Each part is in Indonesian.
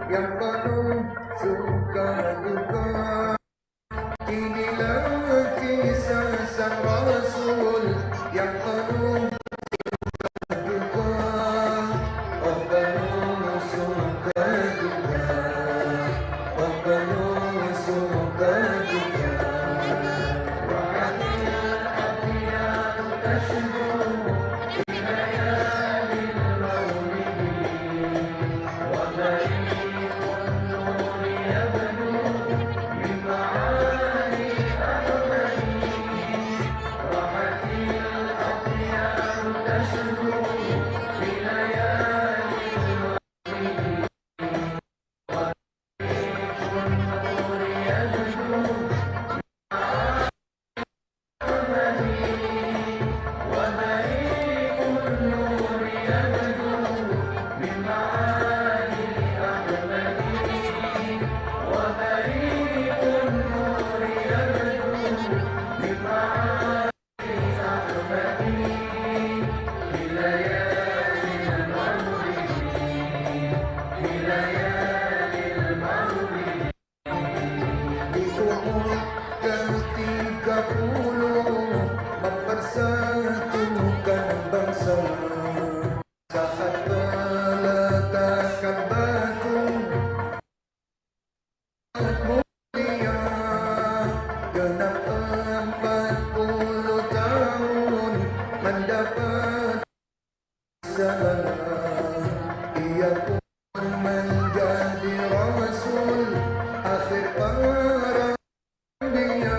yang penuh suka duka. Inilah kisah sang Rasul yang penuh duka. Oh penuh suka duka, oh penuh suka duka. Mempersatukan bangsa saat meletakkan batu mulia. Genap 40 tahun mendapat salam. Ia pun menjadi Rasul akhir para anbiya.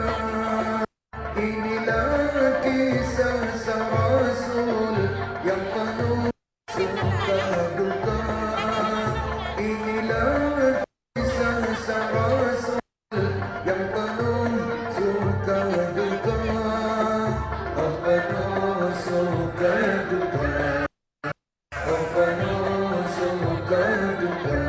Inilah kisah sang Rasul yang penuh suka duka. Inilah kisah sang Rasul yang penuh suka duka. Oh penuh suka duka, oh penuh suka duka.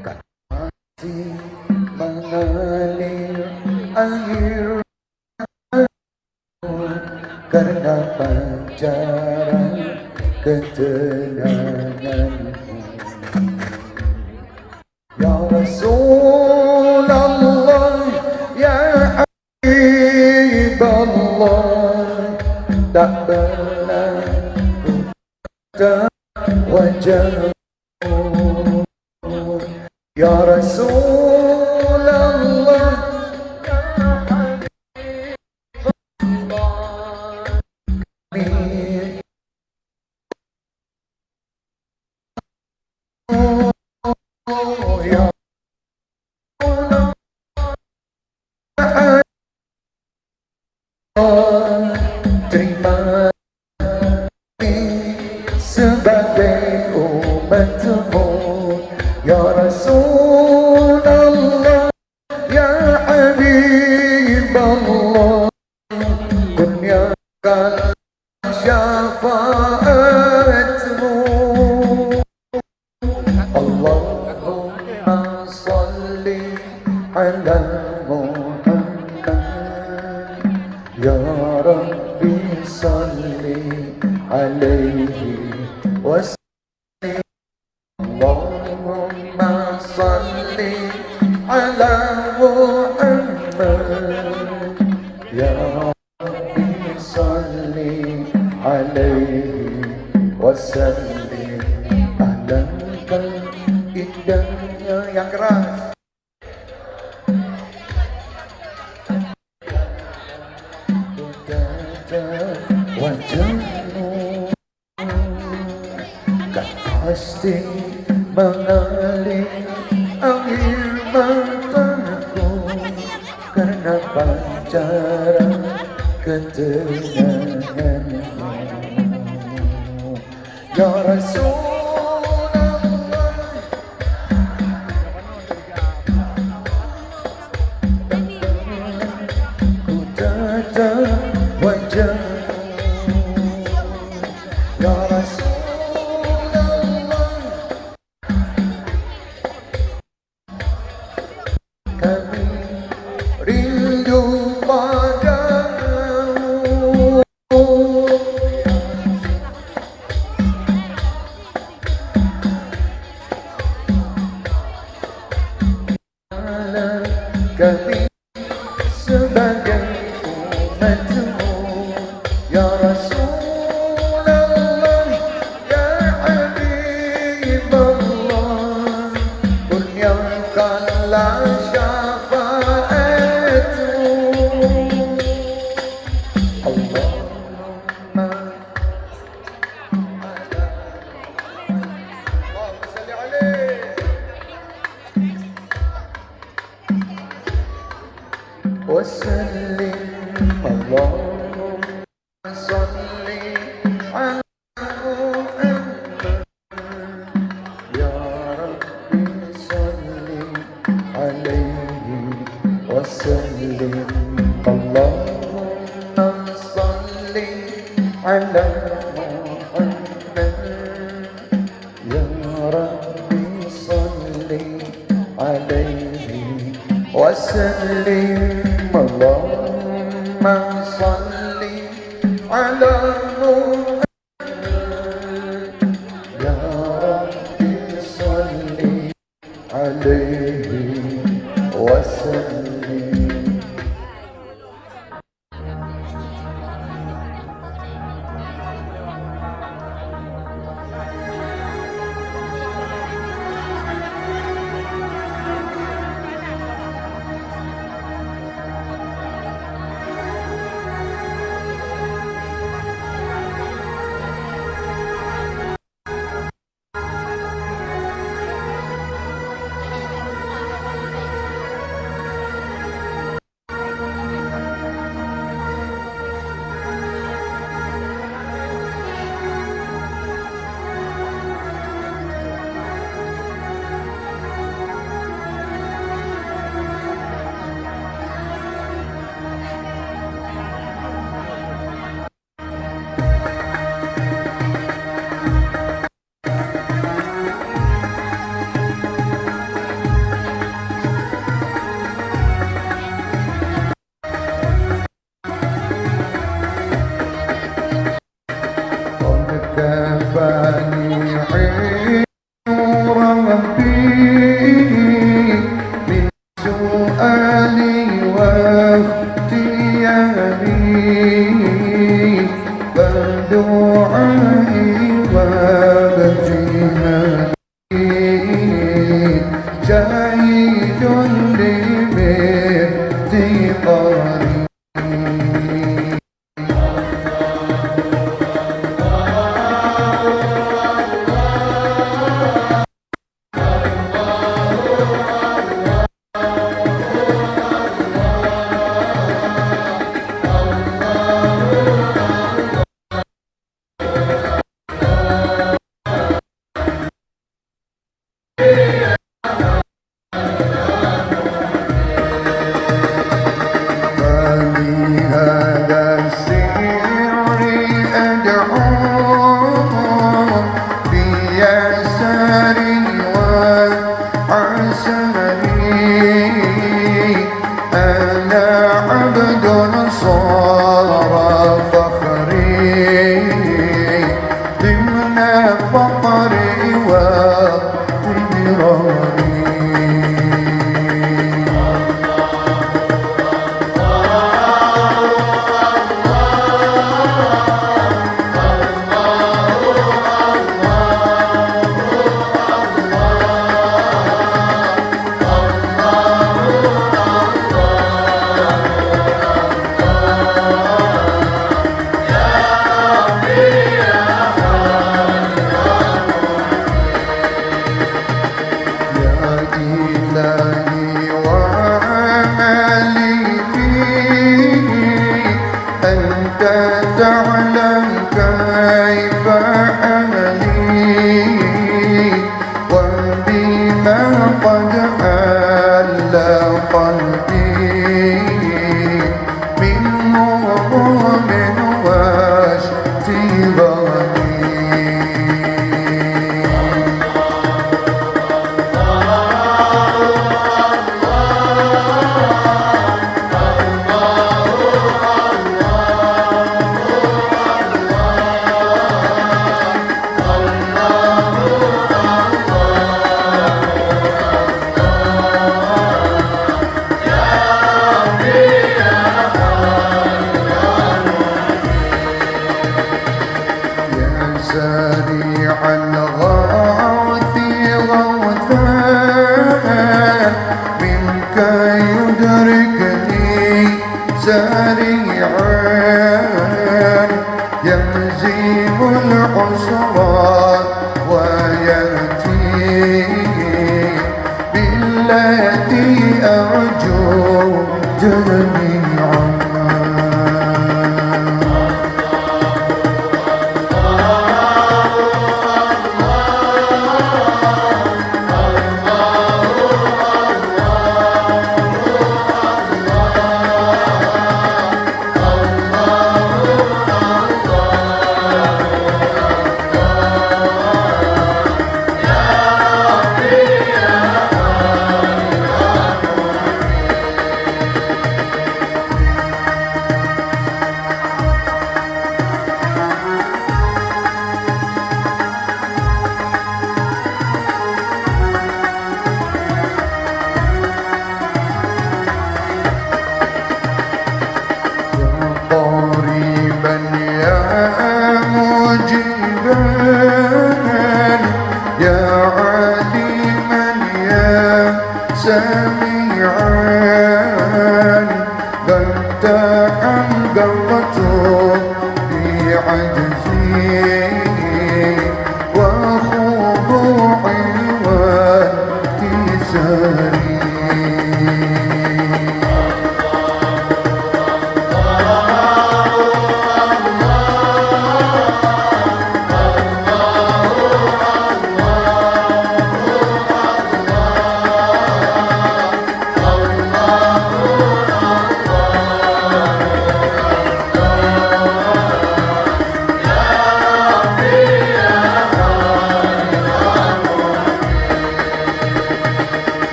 Kasih mengalir air karena pancaran ketenangan. Ya Rasulullah, ya Habiballah, tak pernah ku tatap wajahmu. Ya Rasulullah, ya terima sebagai umatmu. Ya Rasulullah, ya Habiballah, kurniakan syafaatmu. Allahumma salli ala Muhammad, ya Rabbi salli alaihi wasallam. محمد يا ربي صل عليه وسلم. Alangkah indahnya yang keras. Wajahmu kan pasti mengalir air mataku karena pancaran ketenanganmu ya Rasulullah. Ku tatap wajahmu ya Rasulullah, kami rindu padamu. Kami sebagai umatmu ya Rasulullah, ya Habibullah, kurniakanlah syafaatmu. Allahumma salli alaihi wa sallim. Allahumma salli ala Muhammad ya Rabbi salli alaihi wa sallim. Allahumma salli ala Muhammad ya Rabbi salli alaihi wa sallim. Allahumma salli ala Muhammad ya Rabbi salli alaihi wa sallim. تعلم كيف حالي وبما قد حل قلبي من هموم واشتغالي. سريع الغوث غوثان منك يدركني سريعا يهزم العسرى ويأتي بالتي أرجو جميعا. سميعا قد تحققت بعجزي وخضوعي وانكساري.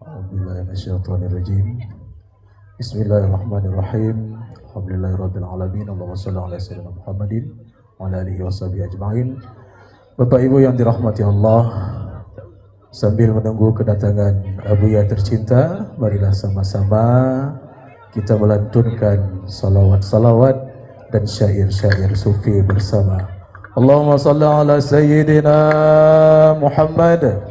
A'udzubillahi minasyaitonirrajim. Bismillahirrahmanirrahim. Alhamdulillahirabbil alamin. Allahumma shalli ala sayyidina Muhammadin wa ala alihi washabihi ajmain. Bapak Ibu yang dirahmati Allah, sambil menunggu kedatangan Abuya tercinta, marilah sama-sama kita melantunkan salawat-salawat dan syair-syair sufi bersama. Allahumma shalli ala sayyidina Muhammad.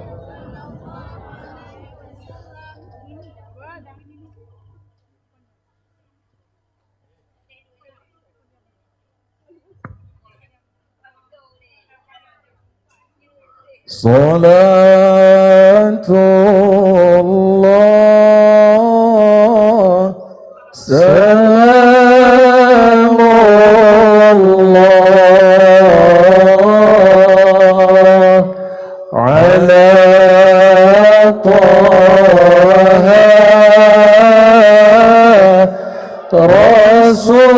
Salatullah salamullah ala taha rasulillah.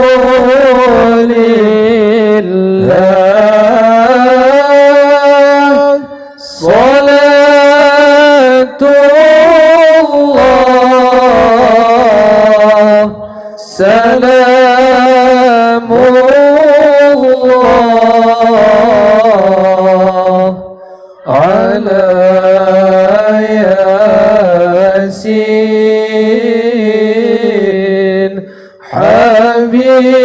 Salamullah ala Yasin Habibillah.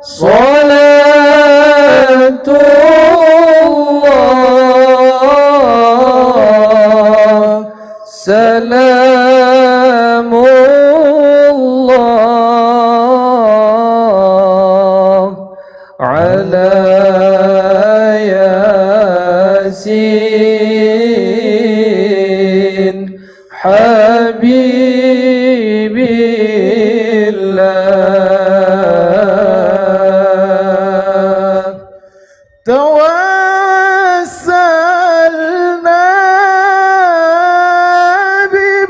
Salatullah salamullah ala Yasin Habibillah. Tawassalna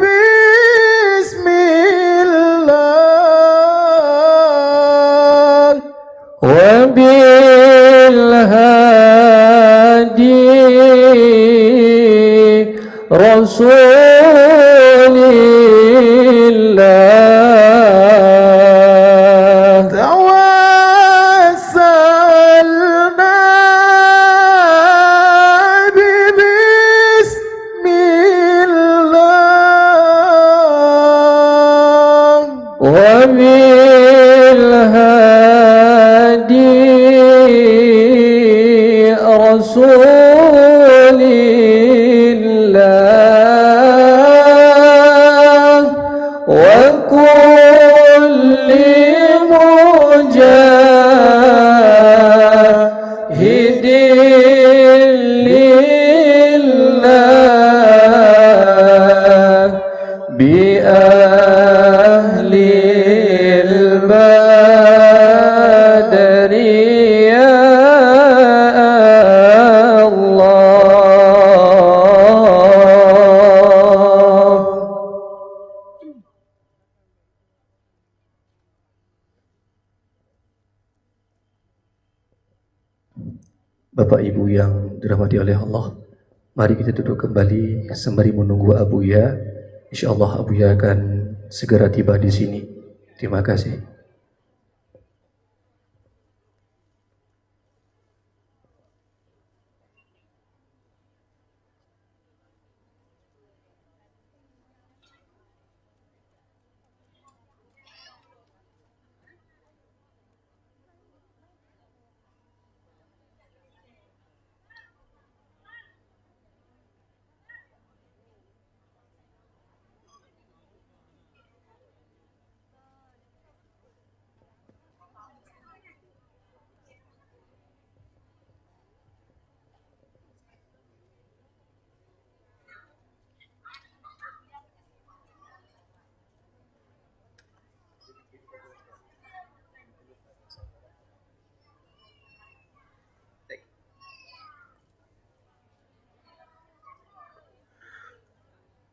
bismillah wa bil hadi rasulillah. Tawassalna wa bil hadi rasulillah wa kulli mujahidin lillah bi ahlil badri ya Allah. Bapak Ibu yang dirahmati oleh Allah, mari kita duduk kembali sembari menunggu Abuya. Insyaallah Abuya akan segera tiba di sini. Terima kasih.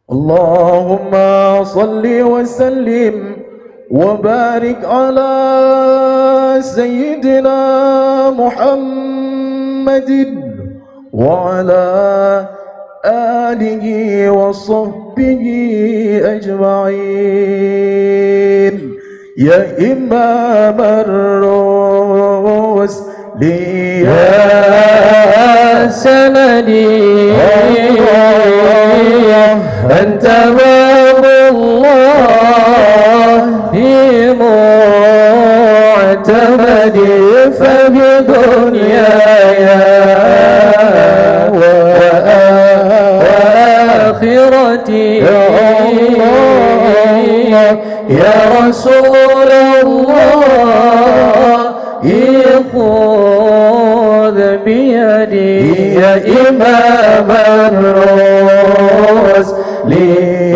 Allahumma salli wa sallim wa barik ala sayyidina Muhammadin وعلى آله وصحبه أجمعين يا إمام الرسل يا سندي أنت باب الله معتمدي فبدنياي وآخرتي يا رسول الله خذ بيدي يا إمام الرسل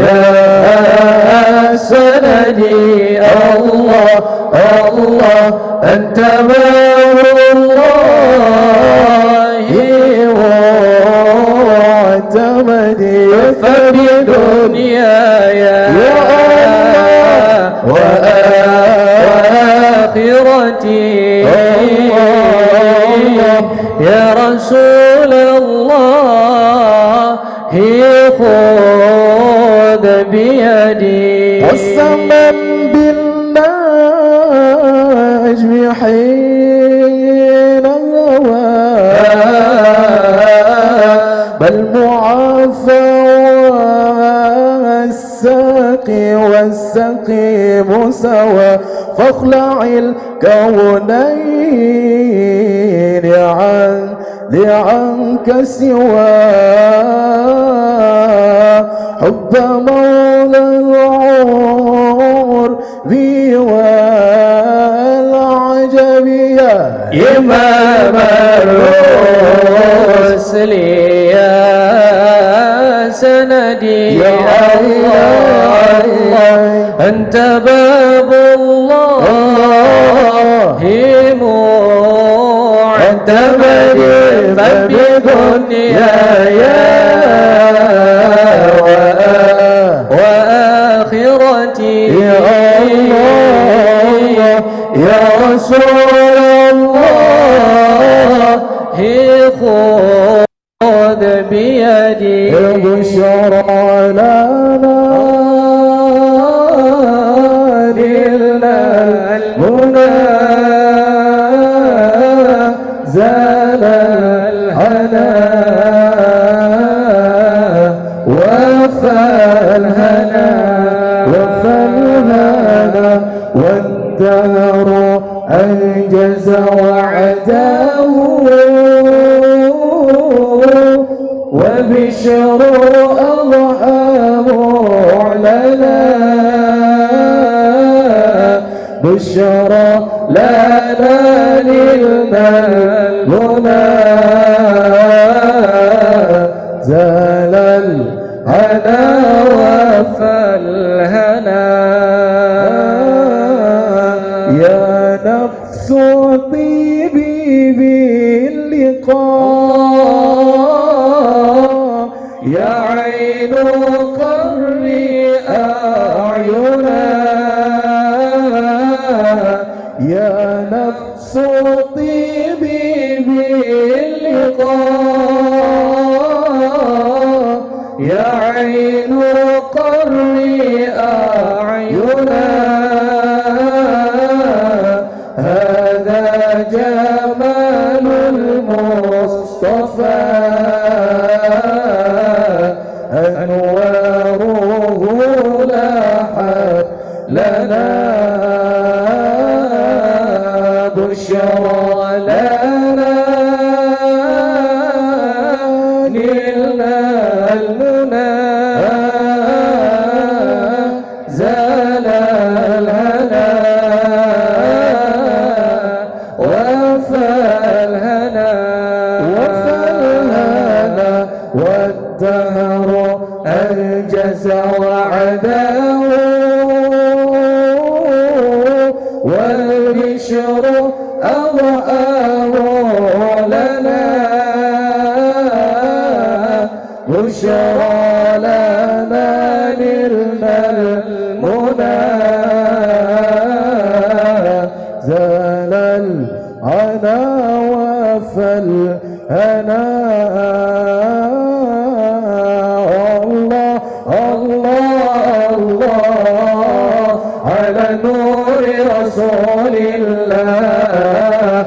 يا سندي الله الله أنت باب الله معتمدي فبدنياي وآخرتي يا رسول الله خذ بيدي قسما بالنجم حين الهوى بل معافى والسقيم سوى فاخلع الكونين عنك سوى حب مولى العور ذي والعجب يا إمام الرسل يا سندي يا الله أنت باب الله معتمدي فبدنياي وآخرتي يا الله يا رسول الله خذ بيدي بشرى لنا المنى زال الهنا وفى الهنا والدهر أنجز وعداه وبشر أضحى معلنا بشرى لنا نلنا المنى زال الهنا وفى الهنا يا نفس طيبي باللقاء يا عين قري أعينا يا نفس طيبي باللقاء يا عين قري أعينا هذا جمال المصطفى أنواره لاحت لنا بشرى لنا نلنا المنى زال الهنا وفى الهنا والدهر أنجز وعداه والبشر أضاءه لنا بشرى لنا نلنا المنى زال العنا فالهناء الله الله الله على نور رسول الله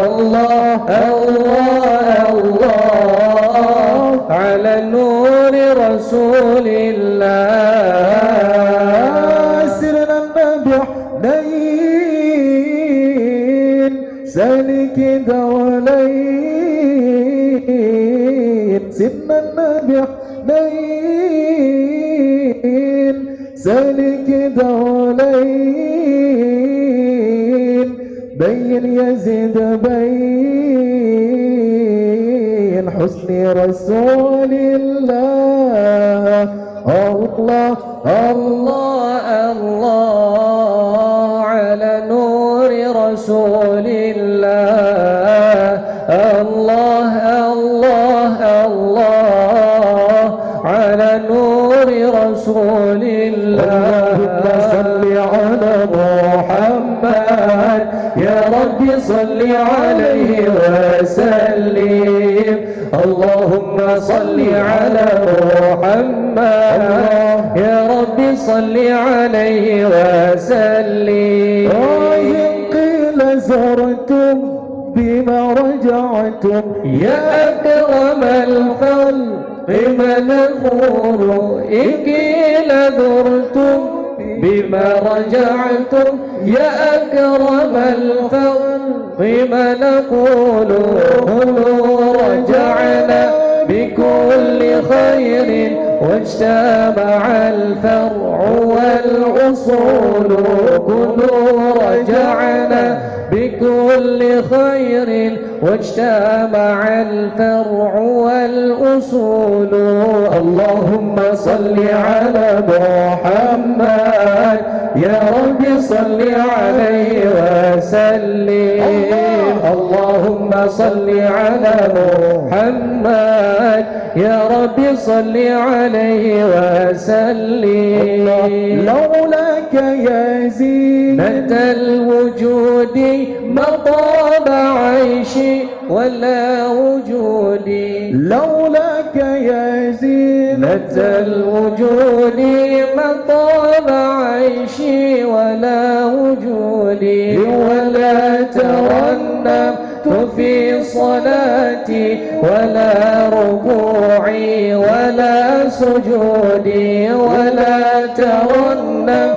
الله الله الله على نور رسول الله سيدنا النبي حنين سالك دولين سيدنا النبي حنين سالك دولين بين يزيد بين حسن رسول الله الله الله الله على نور رسول الله الله الله الله على نور رسول الله اللهم صل على محمد يا رب صل عليه وسلم اللهم صل على محمد يا رب صل عليه وسلم وإن قيل زرتم بما رجعتم يا أكرم الخلق من نقول إن قيل زرتم بما رجعتم يا أكرم الخلق ما نقول رجعنا بكل خير واجتمع الفرع والأصول كلوا رجعنا بكل خير واجتمع الفرع والأصول اللهم صل على محمد يا رب صل عليه وسلم اللهم صل على محمد يا رب صل عليه وسلم لولاك يا زينة الوجود ما طاب عيشي ولا وجودي لولاك يا زينة الوجود ما طاب عيشي ولا وجودي ولا ترنمت في صلاتي ولا ركوعي ولا سجودي ولا ترنمت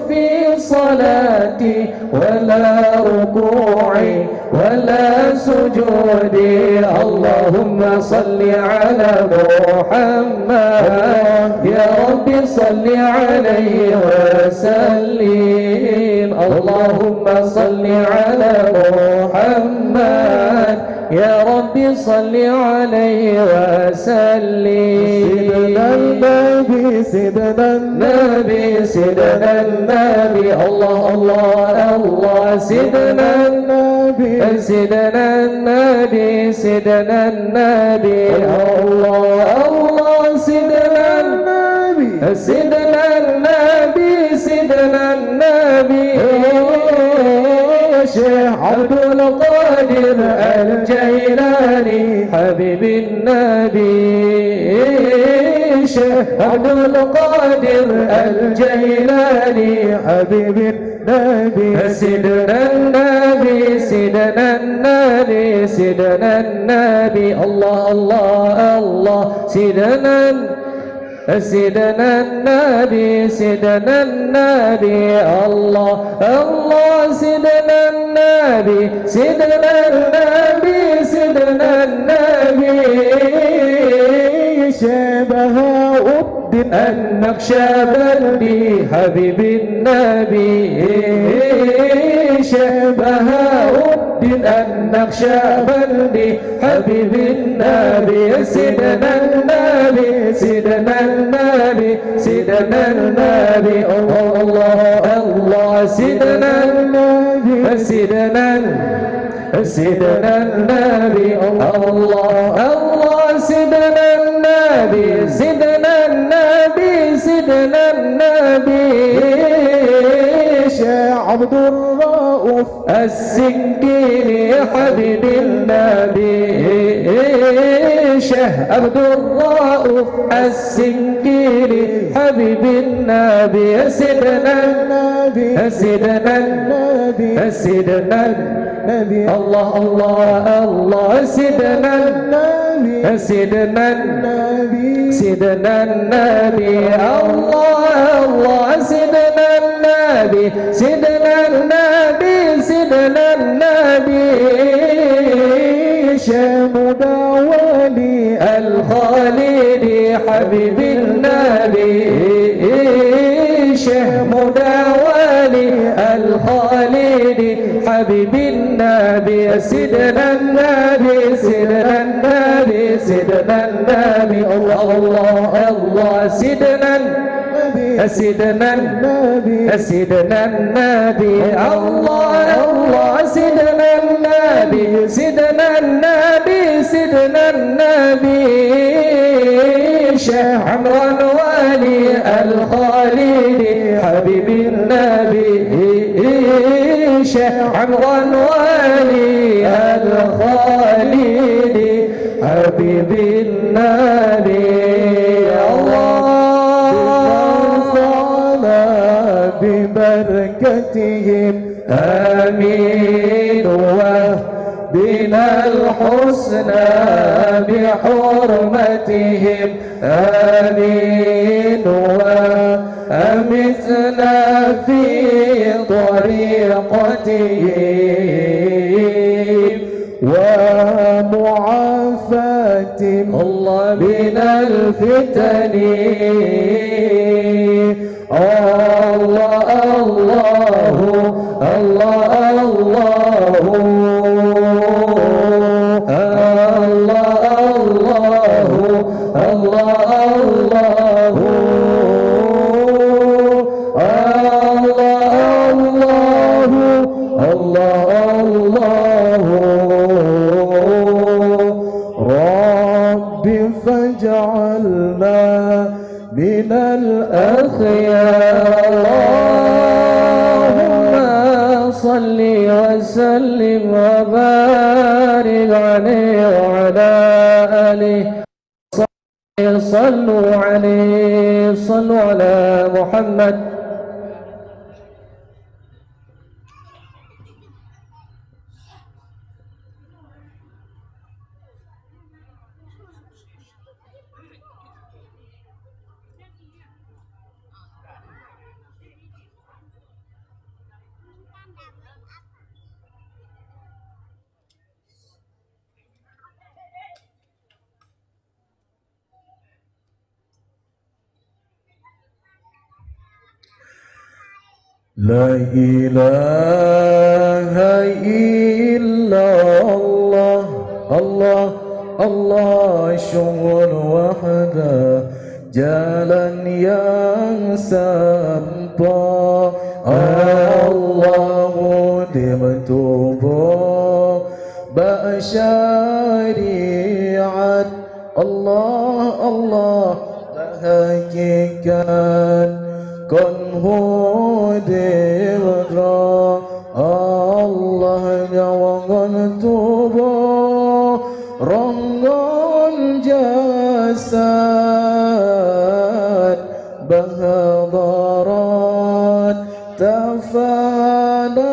في صلاتي ولا ركوعي ولا سجودي اللهم صل على محمد يا رب صل عليه وسلم اللهم صل على محمد يا رب صل عليه وسلم سيدنا النبي سيدنا النبي سيدنا النبي الله الله الله سيدنا النبي سيدنا النبي سيدنا النبي الله الله سيدنا النبي سيدنا النبي سيدنا النبي شيخ عبد القادر الجيلاني حبيب النبي شيخ عبد القادر الجيلاني حبيب النبي سيدنا النبي سيدنا النبي سيدنا النبي الله الله الله سيدنا سيدنا النبي سيدنا النبي الله الله سيدنا النبي سيدنا النبي سيدنا النبي شبه الدين النقشبندي حبيب النبي شبه الدين النقشبندي حبيب النبي سيدنا النبي سيدنا النبي سيدنا النبي الله الله سيدنا النبي سيدنا سيدنا النبي الله الله سيدنا النبي سيدنا النبي سيدنا النبي شيخ عبد الرؤوف السكيني حبيب النبي Syekh Abdul Rauf As-Singkiri Habibin Nabi Sidna Nabi Sidna Nabi Sidna Nabi Allah Allah Allah Sidna Nabi Sidna Nabi Sidna Nabi Allah Allah Sidna Nabi Sidna Nabi Sidna Nabi Syamudawali Al-Khalidi Habibin Nabi Syamudawali Al-Khalidi Habibin Nabi Sidna Nabi Sidna Nabi Sidna Nabi Allah Allah Allah Sidna Sidna Nabi Sidna Nabi Allah Allah Sidna Nabi Sidna Nabi Sidna Nabi Syekh Amran Wali Al-Khalidi Habibin Nabi Syekh Amran Wali Al-Khalidi Habibin Nabi ببركتهم آمين وبنا الحسنى بحرمتهم آمين وأمتنا في طريقتهم ومعافاة الله من الفتن الله الله الله الله فاجعلنا من الأخيار اللهم صل وسلم وبارك عليه وعلى آله صلوا عليه صلوا على محمد. La ilaha illallah Allah Allah syukur wahda jalan yang sampai Allahu dimtubuh ba'syariat Allah Allah hakikat kon hudira Allah nyawangan tubuh ronggon jasad bahadarat tafanadra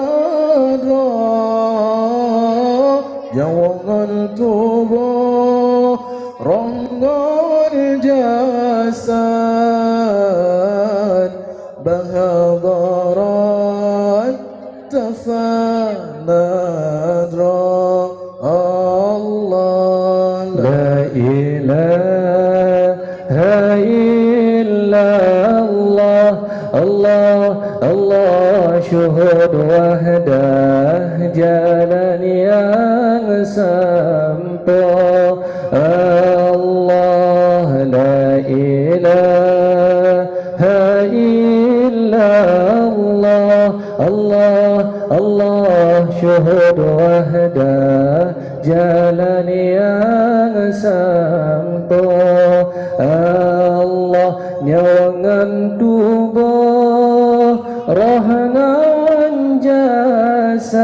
nyawangan tubuh ronggon jasad bahadarat tafanadra Allah la ilaha illallah Allah Allah syuhud wahdah jalan yang sampai Allah la ilaha illallah Allah Allah syuhud wahdah jalan yang sampai Allah nyawangan tubuh rohanan jasad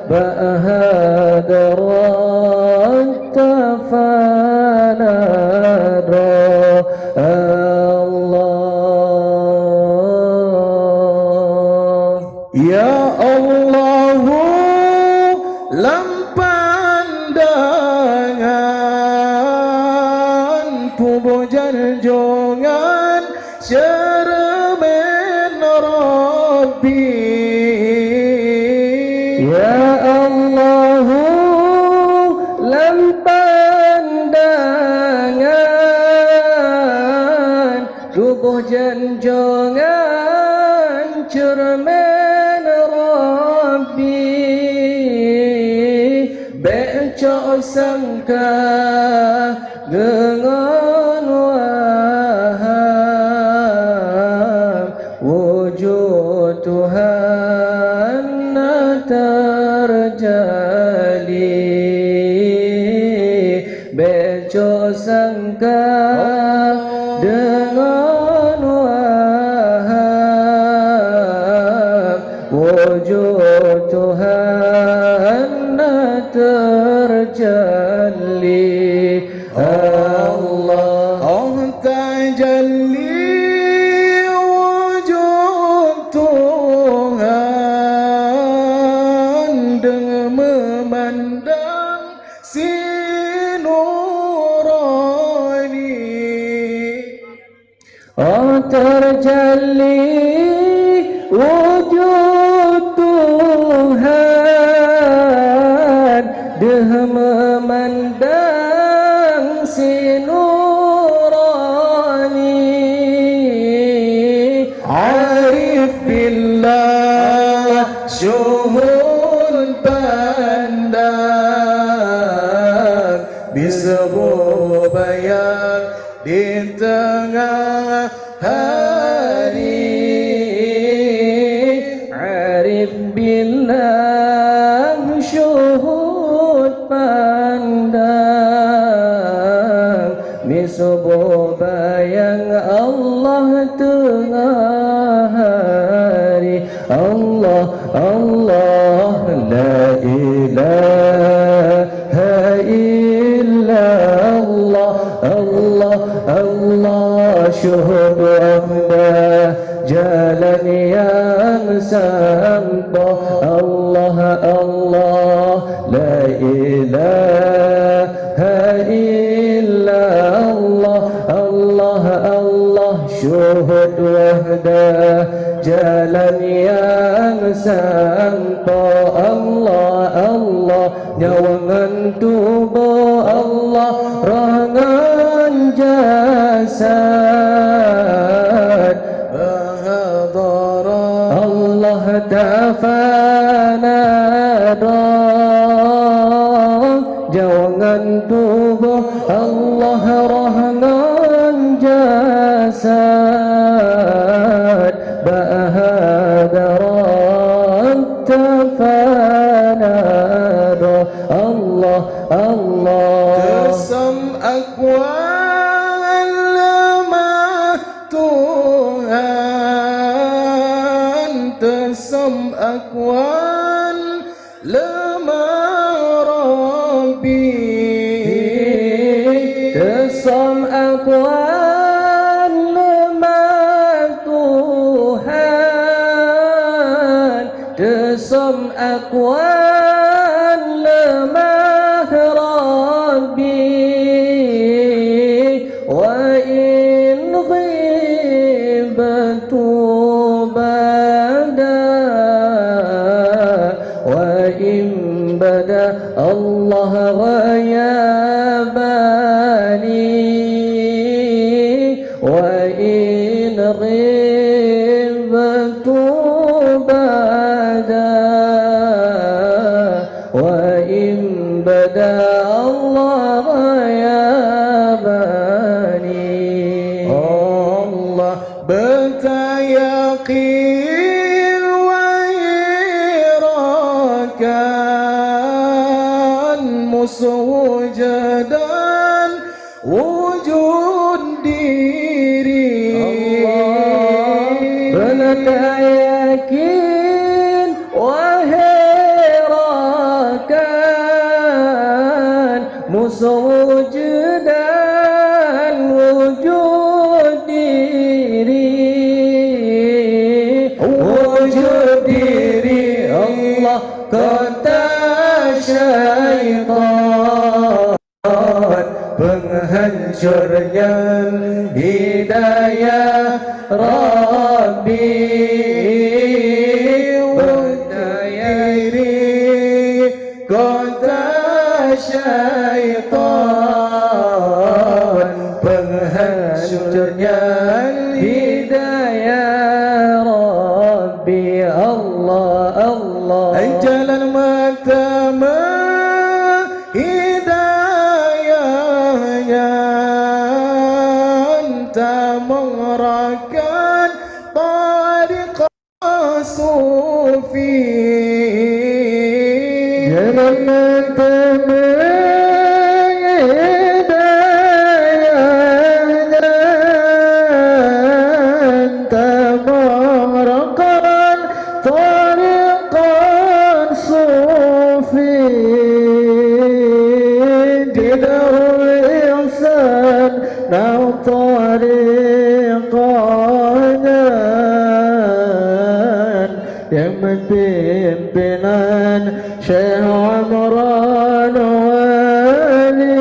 bahadaran becok sangka dengan waham wujud Tuhan terjali becok sangka dengan waham wujud Tuhan terjali Allah tajalli wujud Tuhan dengan memandang si nurani terjali wujud Tuhan dengan memandang si nurani arif billah syuhud pandang bisbu bayang di tengah hari arif billah syuhud pandang misbu bayang Allah tengah hari Allah Allah la ilaha illallah Allah Allah syuhud wahdah jalan yang sampai Allah Allah la ilaha illallah Allah Allah syuhud wahdah jalan yang sampai Allah Allah nyawangan tubuh Allah rangan jasad bahadara Allah tafanada jawangan tubuh Allah rangan jasad bahadara tafanada Allah Allah tersam akwal lemah Tuhan tersam akwal lemah Rabbi tersam akwal lemah Tuhan tersam akwal lemah Rabbi wa in ghibatu bada wa in bada Allah ghayabani wa in ghibatu bada wa in bada Allah ghayabani Allah bertayaqin wa irakan muswujadan wujud diri bertayaqin wa irakan muswujadan wujud diri wujud diri Allah kata syaitan penghancurnya hidayah Rabbi berdiri kota syaitan penghancurnya hidayah Rabbi Allah Allah jalan mata yang pimpinan Syekh Amran Wali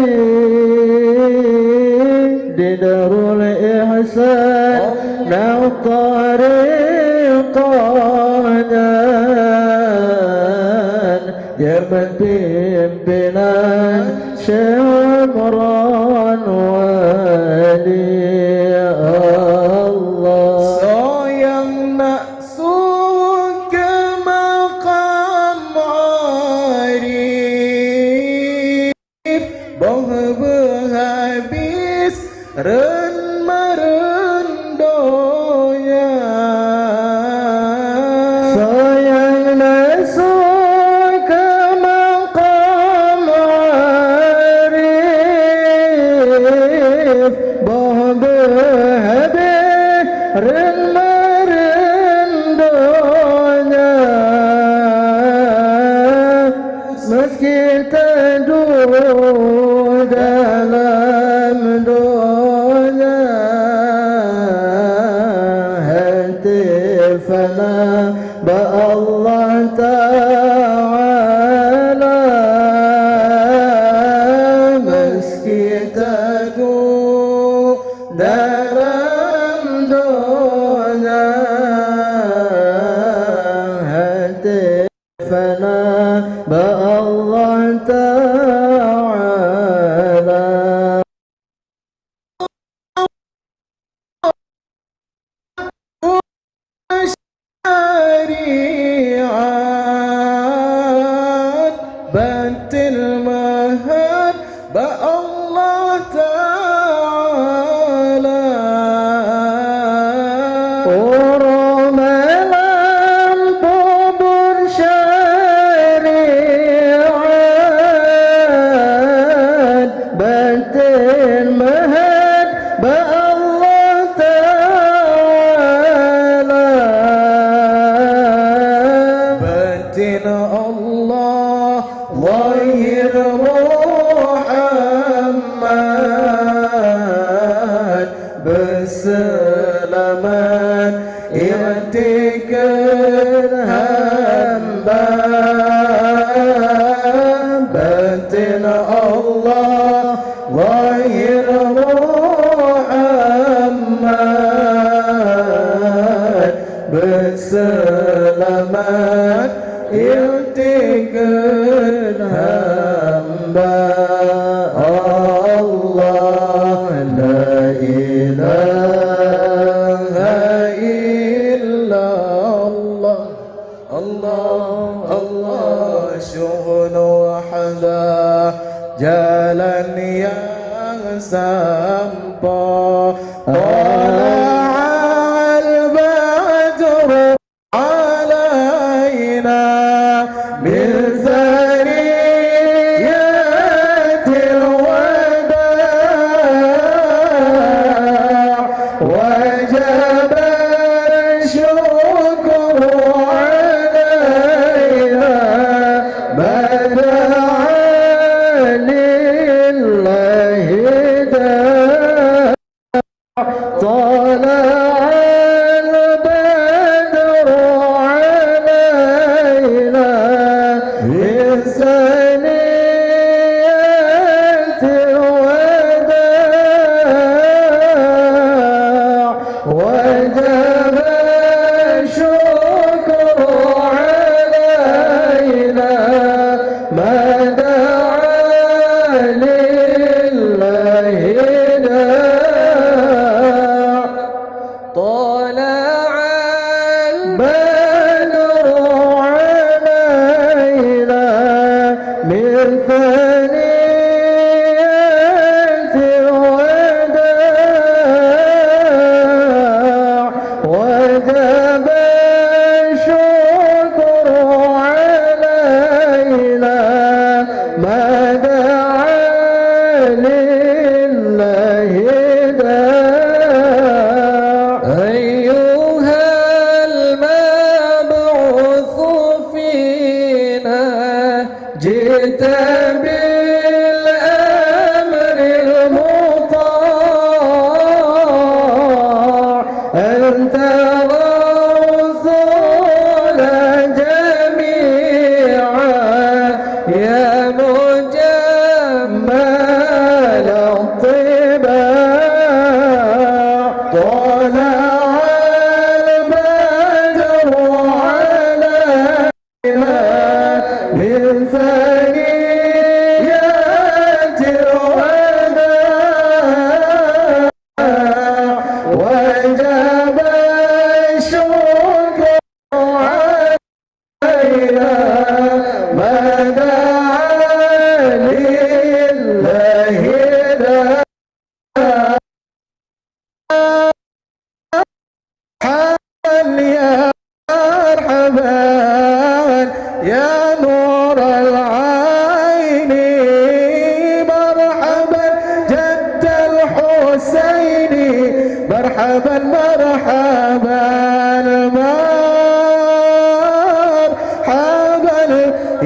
di Darul Ihsan tariqahnya yang pimpinan Syekh Amran Wali Allah sayang nak ren merendonya sayang masuk ke maqam arif bah berhabis ren merendonya meski teduh dalam dunia fana ba Allah Ta'ala meski teduh dalam dunia hati fana ba Allah Ta'ala bantil mahar ba Allah Ta'ala Ramalan kubur syariat bantil mahar ba Allah Ta'ala bantil Allah Zahir Muhammad berselamat i'tikad hamba batin Allah Zahir Muhammad berselamat i'tikad hamba Allah la ilaha illallah Allah Allah syuhun wahdah jalan yang sampai tala'al badru alaina min zariyatil wada' wajaba syukru alaina bada'a lillahi da' طلع البدر علينا من ثنية الوداع وجب الشكر علينا ما دعا لله داع طلع البدر علينا من ثنية الوداع وجب الشكر علينا ما دعا لله داع أيها المبعوث فينا جئت بالأمر المطاع أنت غوثنا جميعا يا مجمل الطباع طلع البدر علينا من ثنيات الوداع وجب الشكر علينا ما دعا لله داع يا مرحبا يا نور العين مرحبا جد الحسين مرحبا مرحبا مرحبا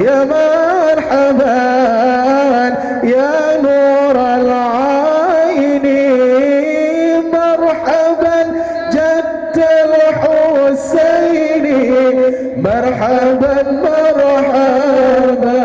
يا مرحبا يا نور العين مرحبا جد الحسين مرحبا مرحبا.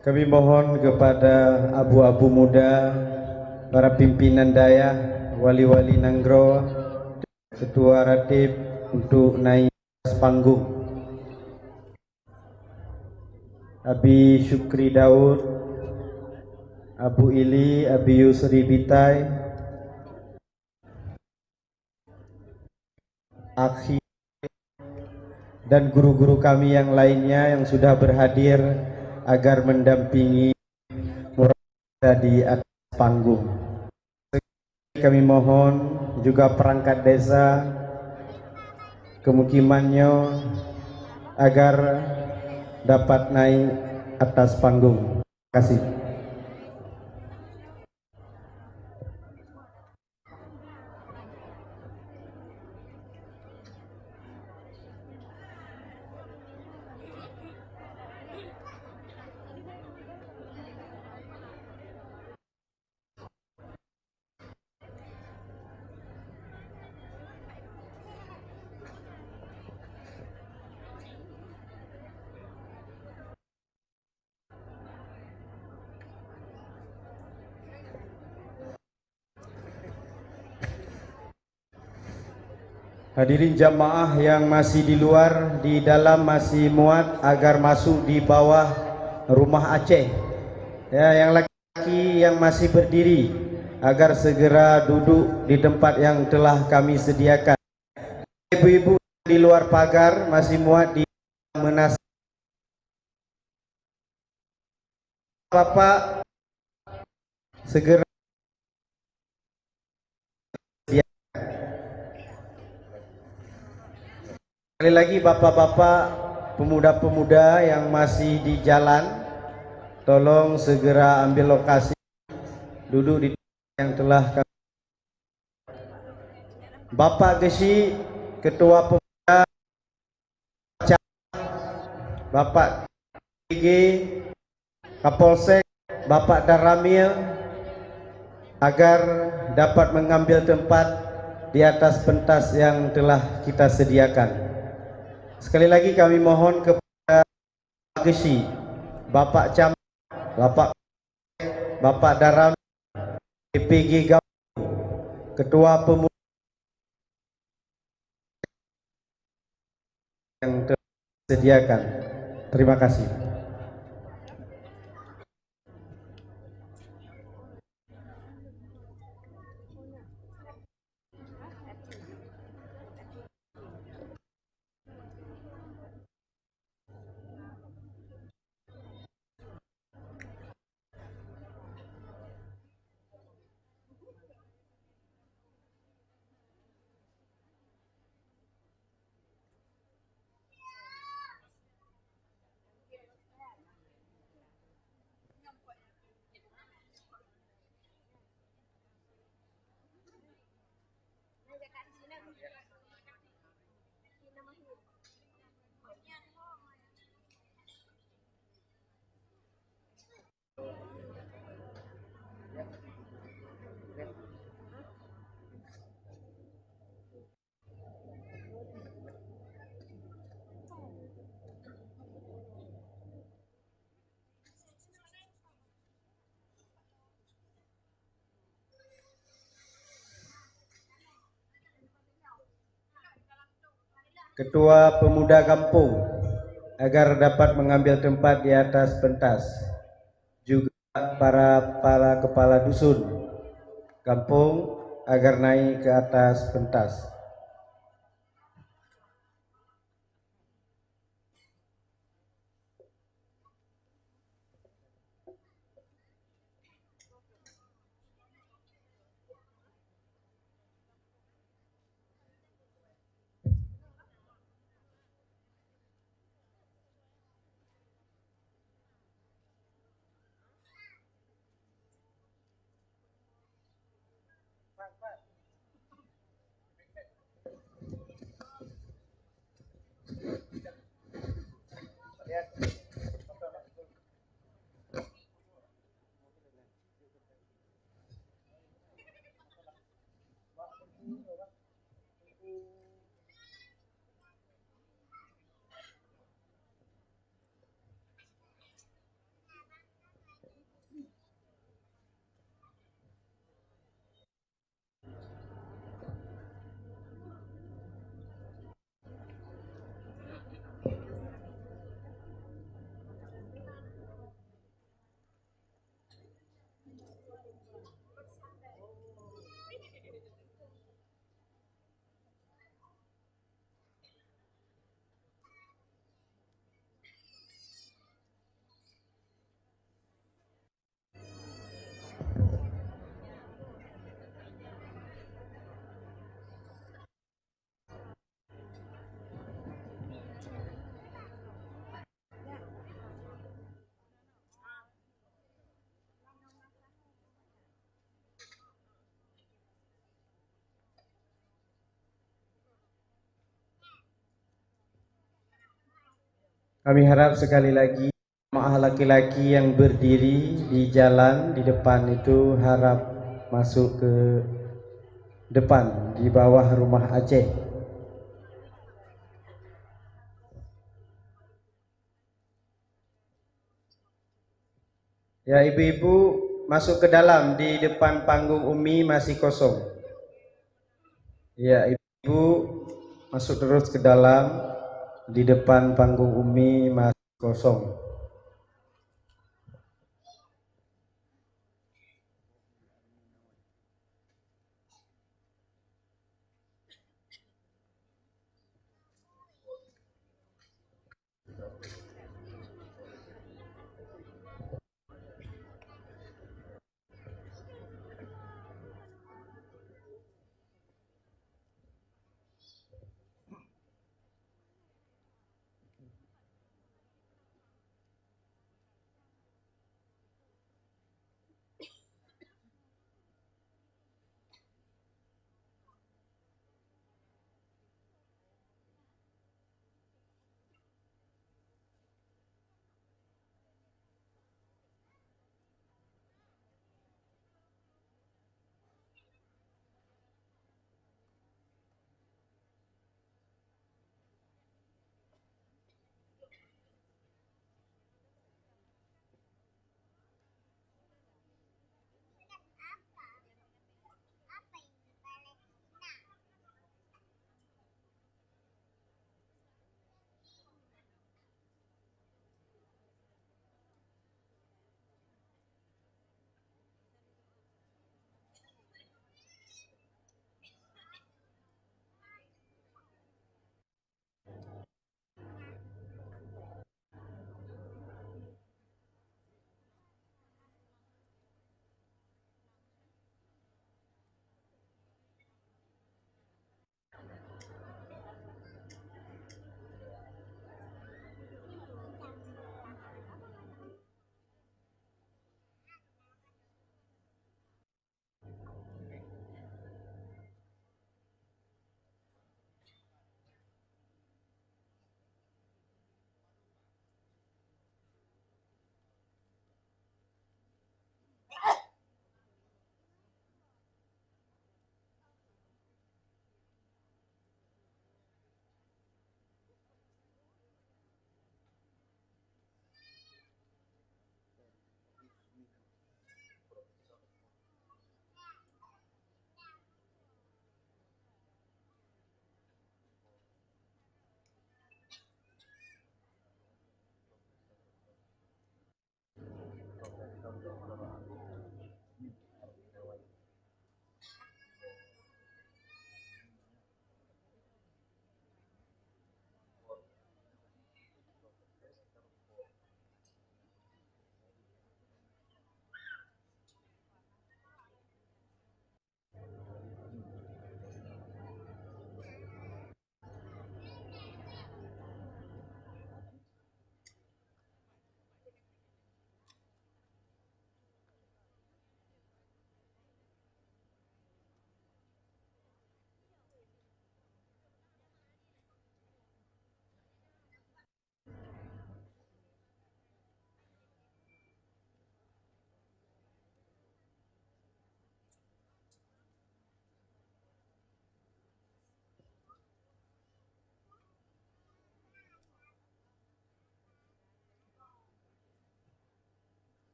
Kami mohon kepada abu-abu muda, para pimpinan daya, wali-wali Nanggro, ketua ratib untuk naik atas panggung. Abi Syukri Daud, Abu Ili, Abi Yusri Bitai, Akhi, dan guru-guru kami yang lainnya yang sudah berhadir agar mendampingi murah di atas panggung. Kami mohon juga perangkat desa kemukimannya agar dapat naik atas panggung. Terima kasih. Hadirin jamaah yang masih di luar, di dalam masih muat agar masuk di bawah rumah Aceh. Ya, yang laki-laki yang masih berdiri agar segera duduk di tempat yang telah kami sediakan. Ibu-ibu di luar pagar masih muat di menas. Bapak segera sekali lagi bapak-bapak, pemuda-pemuda yang masih di jalan, tolong segera ambil lokasi duduk di tempat yang telah kami. Bapak Gesi, Ketua Pemuda, Bapak PG, Kapolsek, Bapak Daramil, agar dapat mengambil tempat di atas pentas yang telah kita sediakan. Sekali lagi kami mohon kepada Bapak Gesi, Bapak Camat, Bapak Daram, PPG Gabung, Ketua Pemuda yang telah disediakan. Terima kasih. ketua pemuda kampung agar dapat mengambil tempat di atas pentas, juga para kepala dusun kampung agar naik ke atas pentas. Kami harap sekali lagi jemaah laki-laki yang berdiri di jalan di depan itu harap masuk ke depan di bawah rumah Aceh. Ya, ibu-ibu masuk ke dalam, di depan panggung Umi masih kosong. Ya, ibu masuk terus ke dalam, di depan panggung Umi masih kosong.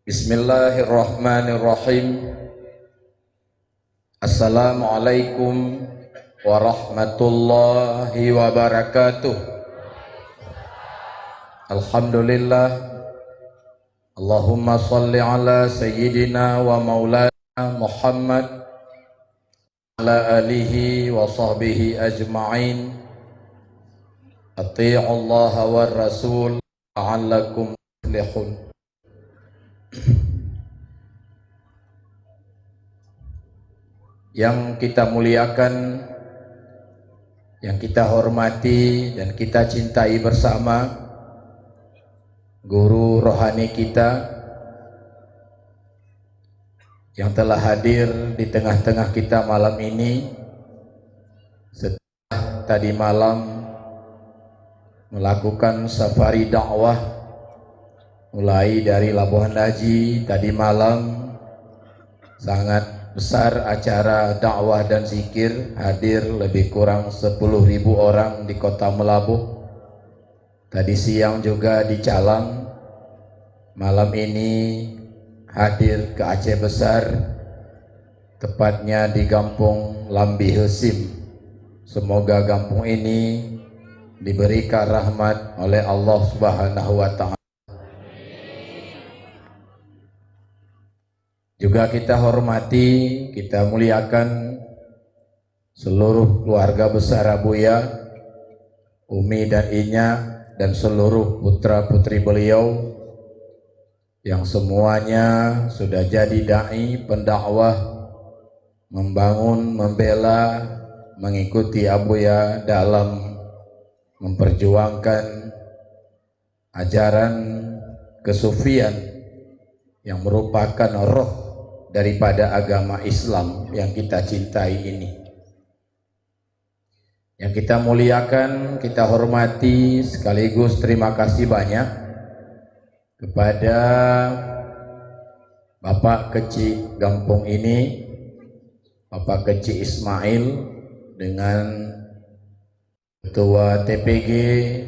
Bismillahirrahmanirrahim. Assalamualaikum warahmatullahi wabarakatuh. Alhamdulillah. Allahumma salli ala sayyidina wa maulana Muhammad ala alihi wa sahbihi ajma'in. Ati'u Allah wa rasul la'allakum tuflihun. Yang kita muliakan, yang kita hormati dan kita cintai bersama, guru rohani kita yang telah hadir di tengah-tengah kita malam ini setelah tadi malam melakukan safari dakwah mulai dari Labuhan Haji. Tadi malam sangat besar acara dakwah dan zikir, hadir lebih kurang 10.000 orang di kota Melabuh. Tadi siang juga di Calang, malam ini hadir ke Aceh Besar, tepatnya di Kampung Lambi Hesim. Semoga kampung ini diberikan rahmat oleh Allah Subhanahu wa Ta'ala. Juga kita hormati, kita muliakan seluruh keluarga besar Abuya, Umi dan Inya, dan seluruh putra-putri beliau yang semuanya sudah jadi dai, pendakwah, membangun, membela, mengikuti Abuya dalam memperjuangkan ajaran kesufian yang merupakan roh daripada agama Islam yang kita cintai ini. Yang kita muliakan, kita hormati, sekaligus terima kasih banyak kepada Bapak Kecil Gampung ini, Bapak Kecil Ismail, dengan Ketua TPG,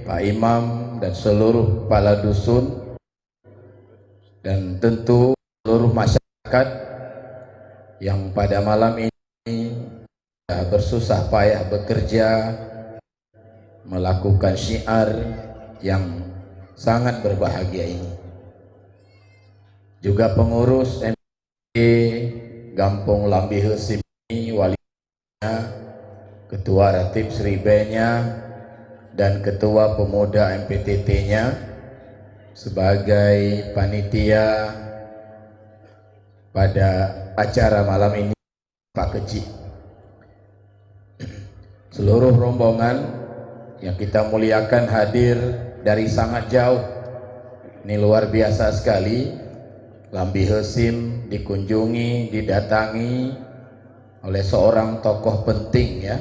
Pak Imam, dan seluruh kepala dusun, dan tentu seluruh masyarakat yang pada malam ini bersusah payah bekerja melakukan syiar yang sangat berbahagia ini. Juga pengurus MPT Kampung Lambi Hesim ini, walinya, ketua ratib Sribenya, dan ketua pemuda MPTT-nya sebagai panitia pada acara malam ini, Pak Kecil. Seluruh rombongan yang kita muliakan hadir dari sangat jauh. Ini luar biasa sekali. Lambi Hesim dikunjungi, didatangi oleh seorang tokoh penting, ya,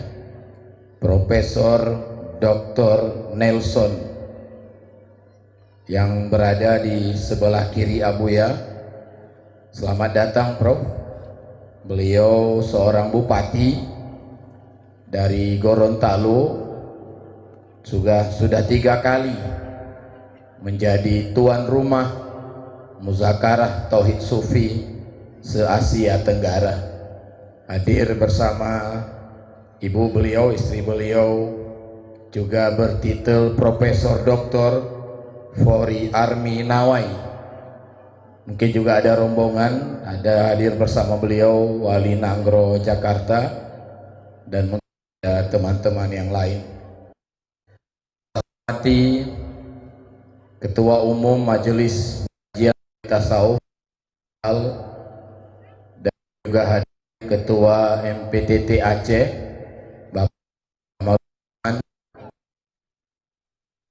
Profesor Dr. Nelson, yang berada di sebelah kiri Abuya. Selamat datang, Prof. Beliau seorang bupati dari Gorontalo, sudah 3 kali menjadi tuan rumah Muzakarah Tauhid Sufi se-Asia Tenggara. Hadir bersama ibu beliau, istri beliau, juga bertitel Profesor Dr. Fori Armi Nawai. Mungkin juga ada rombongan, ada hadir bersama beliau Wali Nanggro Jakarta, dan mungkin ada teman-teman yang lain. Hormati Ketua Umum Majelis Kajian Tasawuf dan juga hadir Ketua MPTT Aceh Bapak Maulana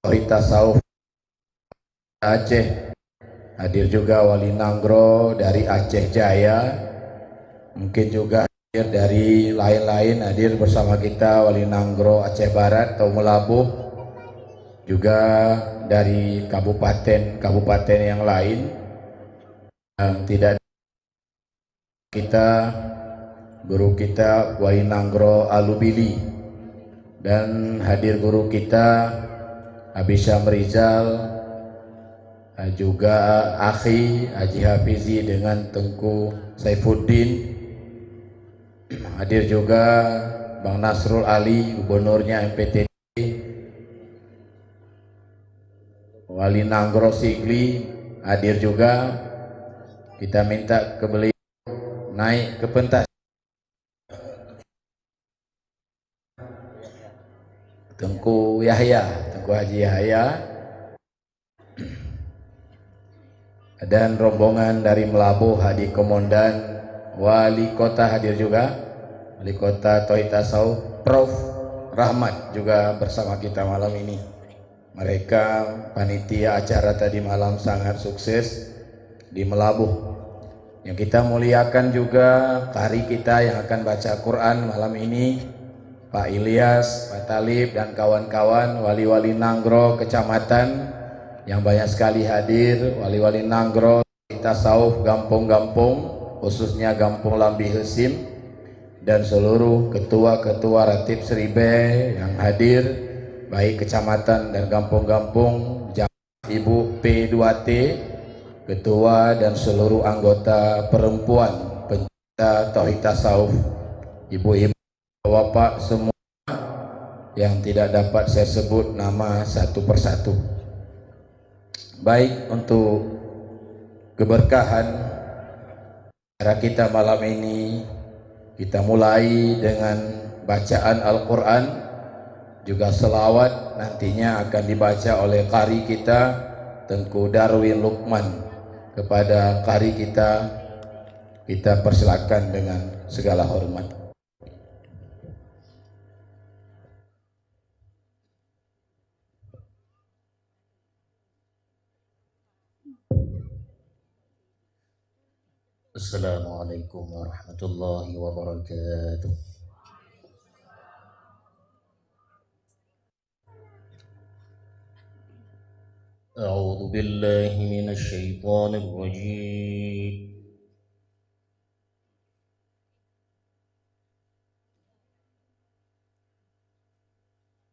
Tasawuf Aceh. Hadir juga Wali Nanggro dari Aceh Jaya, mungkin juga hadir dari lain-lain, hadir bersama kita Wali Nanggro Aceh Barat atau Melabuh, juga dari kabupaten yang lain yang tidak kita guru kita Wali Nanggro Alubili, dan hadir guru kita Abi Syam Rizal, juga Akhi Haji Hafizi dengan Tengku Saifuddin. Hadir juga Bang Nasrul Ali, gubernurnya MPTD, Wali Nanggro Sigli hadir juga. Kita minta ke beliau naik ke pentas. Tengku Yahya, Tengku Haji Yahya, dan rombongan dari Melabuh, Hadi Komandan, Wali Kota hadir juga, Wali Kota Tauhid Tasawuf, Prof. Rahmat juga bersama kita malam ini. Mereka panitia acara tadi malam sangat sukses di Melabuh. Yang kita muliakan juga qari kita yang akan baca Quran malam ini, Pak Ilyas, Pak Talib, dan kawan-kawan wali-wali Nanggro kecamatan yang banyak sekali hadir, wali-wali Nanggro tasawuf gampung-gampung, khususnya Gampung Lambi Hesim, dan seluruh ketua-ketua Ratib Seribe yang hadir, baik kecamatan dan gampung-gampung, Ibu P2T, ketua dan seluruh anggota perempuan pencinta Tauhid Tasawuf, ibu-ibu, bapak semua yang tidak dapat saya sebut nama satu persatu. Baik, untuk keberkahan acara kita malam ini, kita mulai dengan bacaan Al-Quran, juga selawat nantinya akan dibaca oleh qari kita Tengku Darwin Lukman kepada qari kita. Kita persilakan dengan segala hormat. Assalamualaikum warahmatullahi wabarakatuh. A'udzu billahi minasy syaithanir rajim.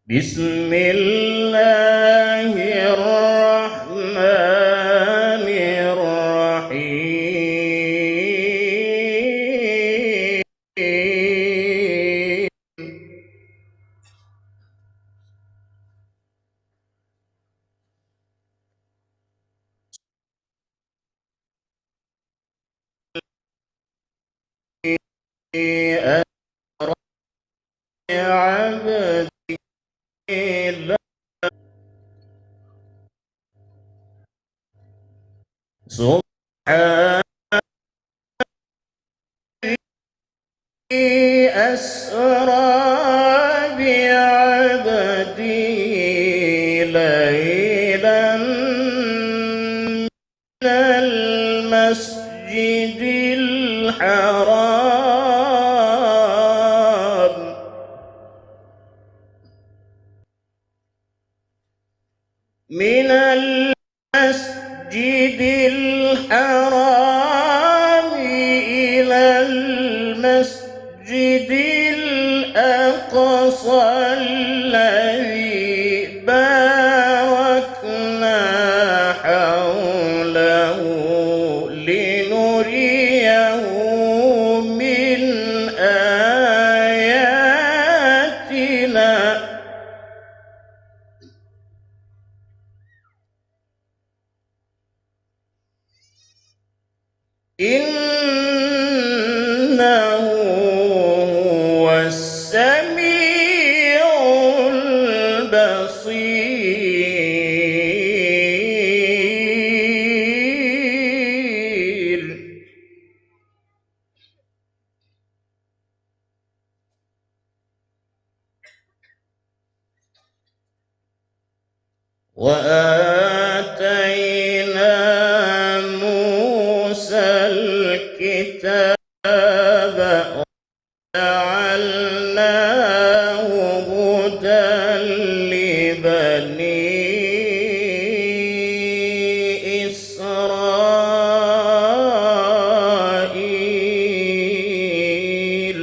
Bismillahirrahmanirrahim. عبدي سبحان أسرى بعبدي ليلا من المسجد الحرام من المسجد الحرام إلى المسجد الأقصى الذي باركنا حوله لنريه من آياتنا إنه هو السميع البصير وآتينا موسى الكتاب وجعلناه هدى لبني إسرائيل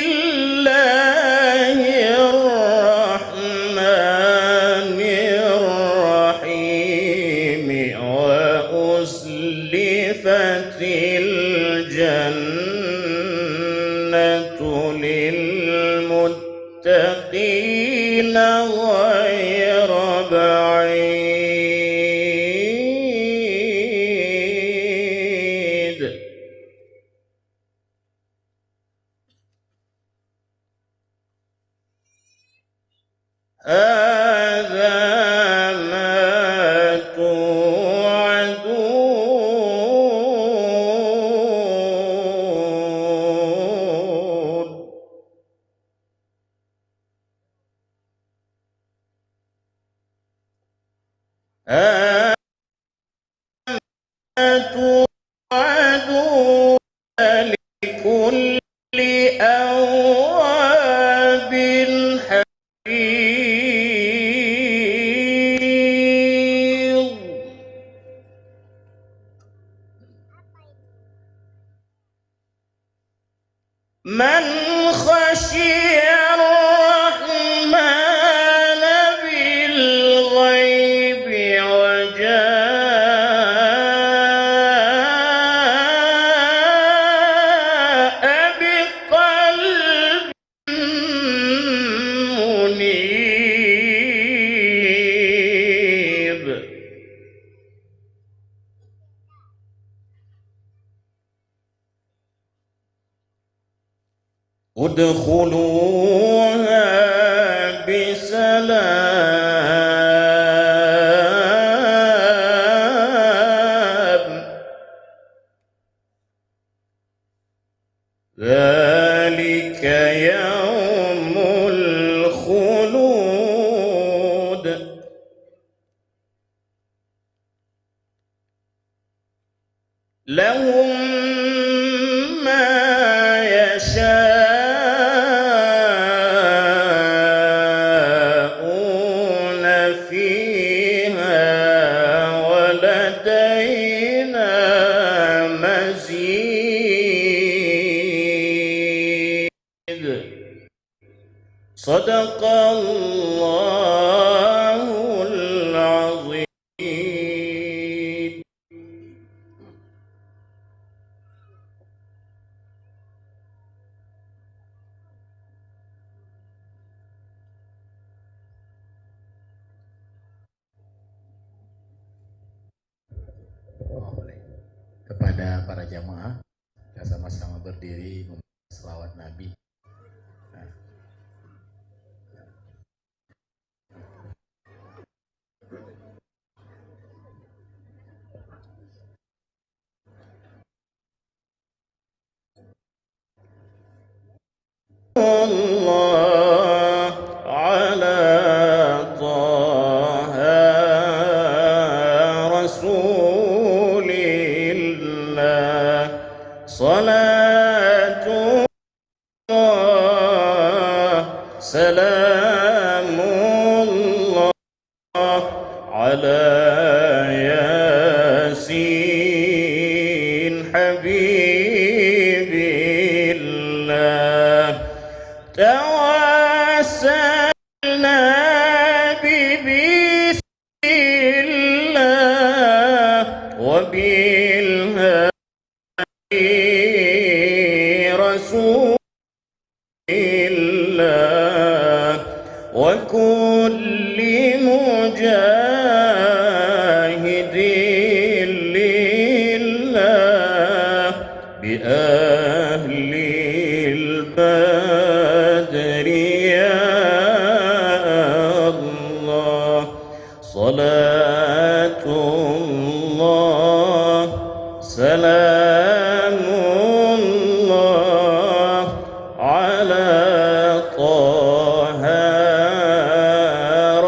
الله الرحمن الرحيم وأزلفت الجنة للمتقين غير بعيد هذا ما توعدون هذا ما توعدون لكل أواب حفيظ من خشي الرحمن بالغيب وجاء بقلب منيب ادخلوها بسلام ذلك يوم الخلود لهم ما يشاءون فيها ولدينا مزيد صدق الله العظيم. Boleh. Kepada para jamaah, kita sama-sama berdiri membaca selawat Nabi. Nah. الله على طه رسول الله صلاة الله سلام الله على ياسين حبيب الله توسلنا ببسم الله وبالهادي رسول الله وكل مجاهد لله بأهل البدر يا الله صلاة الله سلام الله على طه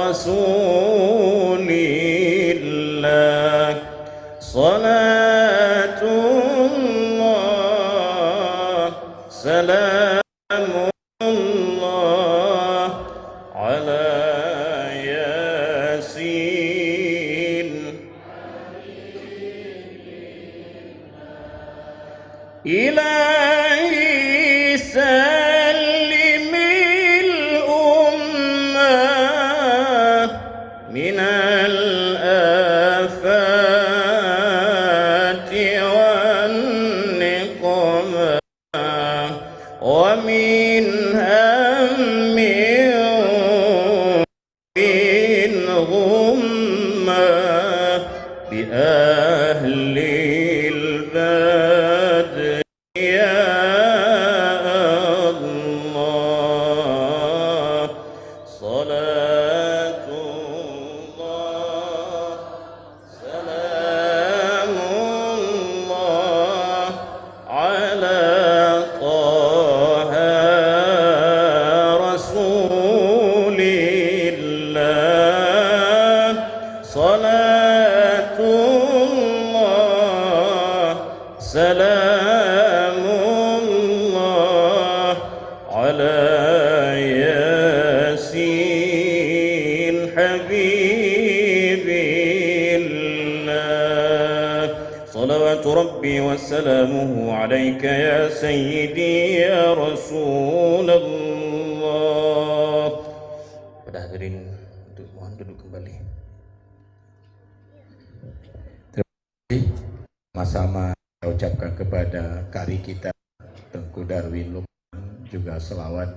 رسول الله صلاة الله سلام الله على ياسين إلهي هم من غمة بأهل البدر يا الله صلاة الله سلام الله على طه رسول الله صلاة الله سلام الله على ياسين حبيب الله صلوات ربي وسلامه عليك يا سيدي يا رسول الله. Pada hadirin, mohon duduk kembali. Sama-sama saya ucapkan kepada kari kita Tengku Darwin Lukman juga selawat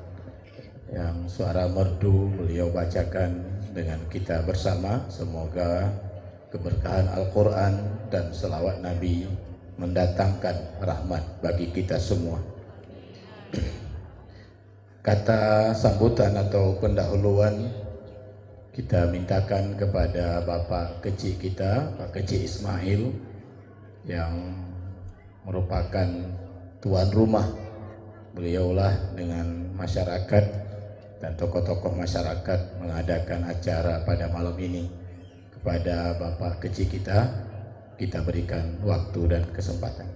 yang suara merdu beliau bacakan dengan kita bersama. Semoga keberkahan Al-Quran dan selawat Nabi mendatangkan rahmat bagi kita semua. Kata sambutan atau pendahuluan kita mintakan kepada Bapak Kecil kita, Pak Kecil Ismail, yang merupakan tuan rumah. Beliaulah dengan masyarakat dan tokoh-tokoh masyarakat mengadakan acara pada malam ini. Kepada Bapak Kecil kita berikan waktu dan kesempatan.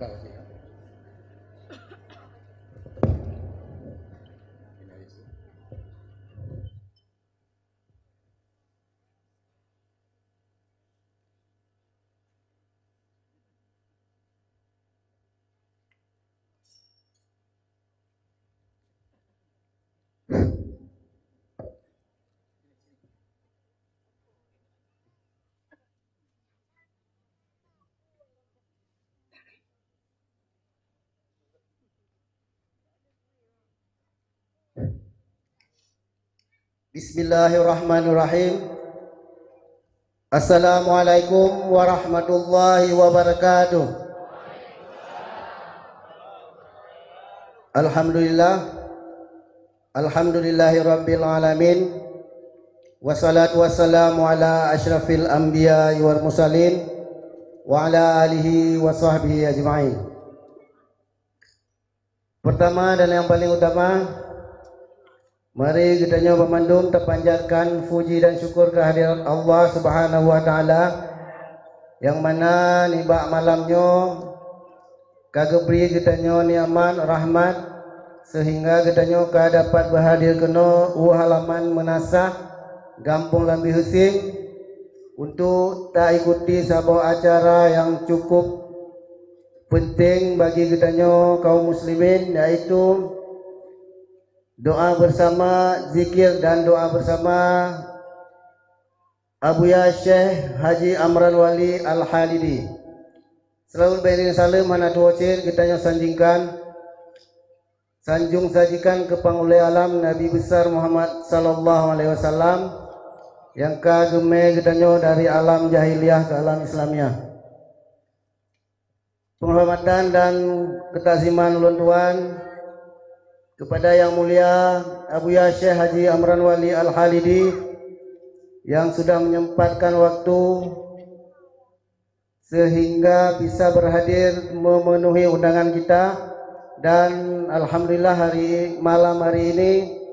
Bismillahirrahmanirrahim. Assalamualaikum warahmatullahi wabarakatuh. Alhamdulillahi rabbil alamin. Wassalatu wassalamu ala asyrafil anbiya wal mursalin wa ala alihi wa sahbihi ajma'in. Pertama dan yang paling utama, mari kita nyoba memandung terpanjatkan puji dan syukur kehadirat Allah Subhanahu wa taala yang mana nibak malamnya kagak beri kita nyo niaman rahmat sehingga kita nyo dapat berhadir kena halaman menasah Gampung Lambi Husing untuk tak ikuti sebuah acara yang cukup penting bagi kita nyo kaum muslimin, yaitu doa bersama, zikir dan doa bersama Abuya Syekh Haji Amran Wali Al-Halidi. Selalu beriring salam mana tuwacir kita yang sanjung sajikan ke pangulai alam Nabi besar Muhammad sallallahu alaihi wasallam yang kageme kita dari alam jahiliyah ke alam Islamiyah. Penghormatan dan ketaziman ulun tuan kepada yang mulia Abuya Syekh Haji Amran Wali Al-Halidi yang sudah menyempatkan waktu sehingga bisa berhadir memenuhi undangan kita, dan alhamdulillah malam hari ini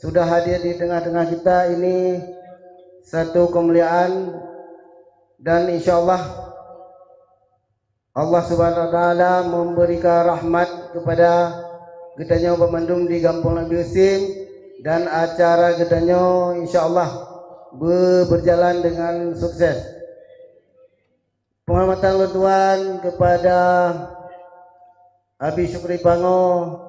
sudah hadir di tengah-tengah kita. Ini satu kemuliaan dan insyaallah Allah Subhanahu wa taala memberikan rahmat kepada kitanya pemandum di Gampung Lambi Husing, dan acara kitanya insyaallah berjalan dengan sukses. Penghormatan tuan kepada Abi Syukri Pango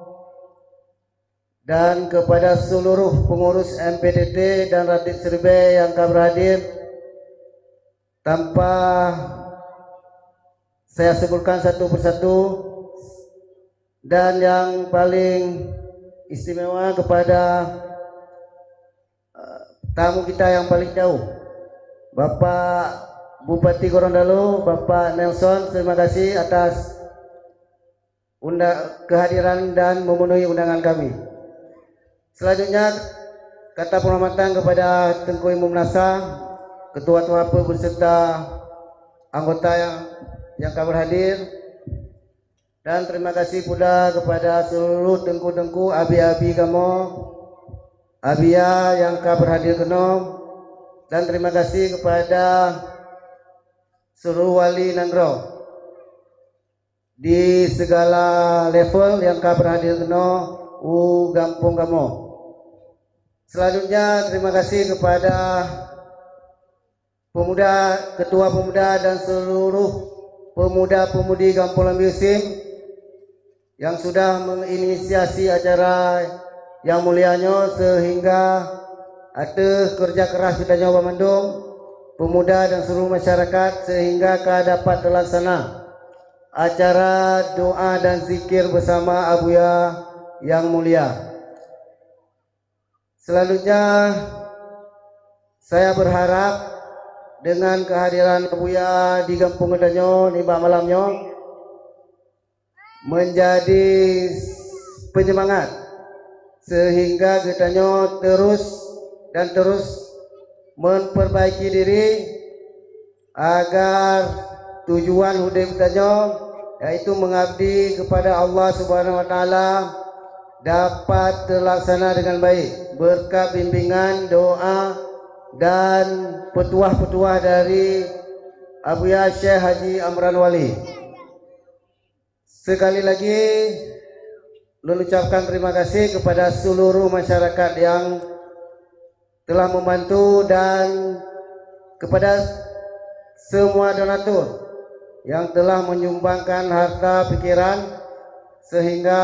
dan kepada seluruh pengurus MPTT dan Ratib Serbe yang telah berhadir. Tanpa saya sebutkan satu persatu, dan yang paling istimewa kepada tamu kita yang paling jauh, Bapak Bupati Gorontalo, Bapak Nelson. Terima kasih atas kehadiran dan memenuhi undangan kami. Selanjutnya kata penghormatan kepada Tengku Imam Nasa, Ketua Tuapa beserta anggota yang kami hadir, dan terima kasih pula kepada seluruh tengku-tengku abi-abi kamu, abia yang kami hadir keno, dan terima kasih kepada seluruh wali Nanggro di segala level yang kami hadir keno gampung kamu. Selanjutnya terima kasih kepada pemuda, ketua pemuda dan seluruh pemuda-pemudi Kampung Lambiusim yang sudah menginisiasi acara yang mulianya sehingga ada kerja keras kita nyoba mendung pemuda dan seluruh masyarakat sehingga dapat terlaksana acara doa dan zikir bersama Abuya yang mulia. Selanjutnya saya berharap dengan kehadiran Abuya di Kampung Gedanyo nimba malamnya menjadi penyemangat sehingga Gedanyo terus memperbaiki diri agar tujuan hidup Gedanyo yaitu mengabdi kepada Allah Subhanahu wa taala dapat terlaksana dengan baik berkat bimbingan doa dan petuah-petuah dari Abuya Syekh Haji Amran Wali. Sekali lagi mengucapkan terima kasih kepada seluruh masyarakat yang telah membantu dan kepada semua donatur yang telah menyumbangkan harta pikiran sehingga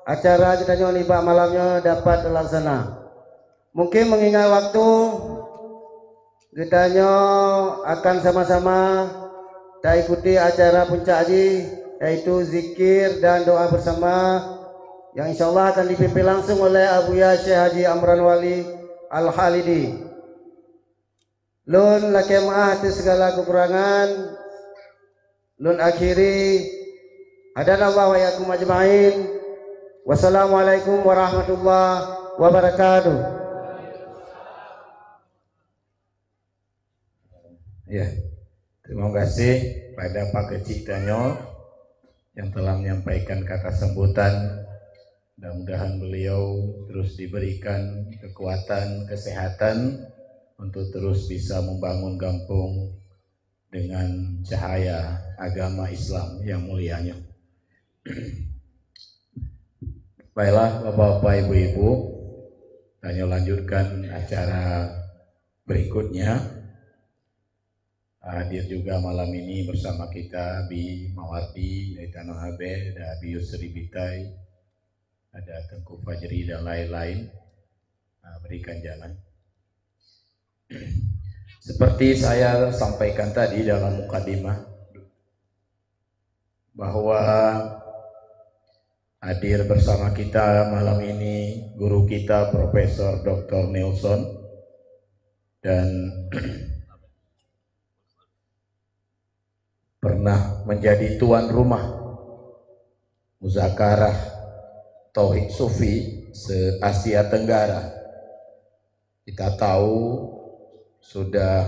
acara kita nyoba malamnya dapat terlaksana. Mungkin mengingat waktu kita akan sama-sama kita ikuti acara puncak haji yaitu zikir dan doa bersama yang insyaallah akan dipimpin langsung oleh Abuya Syekh Haji Amran Wali Al-Halidi. Lun laki maaf atas segala kekurangan. Lun akhiri hadanallahu wa iyyakum ajma'in. Wassalamualaikum warahmatullahi wabarakatuh. Ya, terima kasih pada Pak Kecik Danyo yang telah menyampaikan kata sambutan. Mudah-mudahan beliau terus diberikan kekuatan, kesehatan untuk terus bisa membangun kampung dengan cahaya agama Islam yang mulianya. Baiklah Bapak-bapak, Ibu-ibu, Danyo lanjutkan acara berikutnya. Hadir juga malam ini bersama kita Abi Mawardi dari Tanah Abe, ada Abi Yusri Bitai, ada Tengku Fajri dan lain-lain. Berikan jalan. Seperti saya sampaikan tadi dalam mukadimah bahwa hadir bersama kita malam ini guru kita Profesor Dr. Nelson dan pernah menjadi tuan rumah Muzakarah Tauhid Sufi se-Asia Tenggara. Kita tahu sudah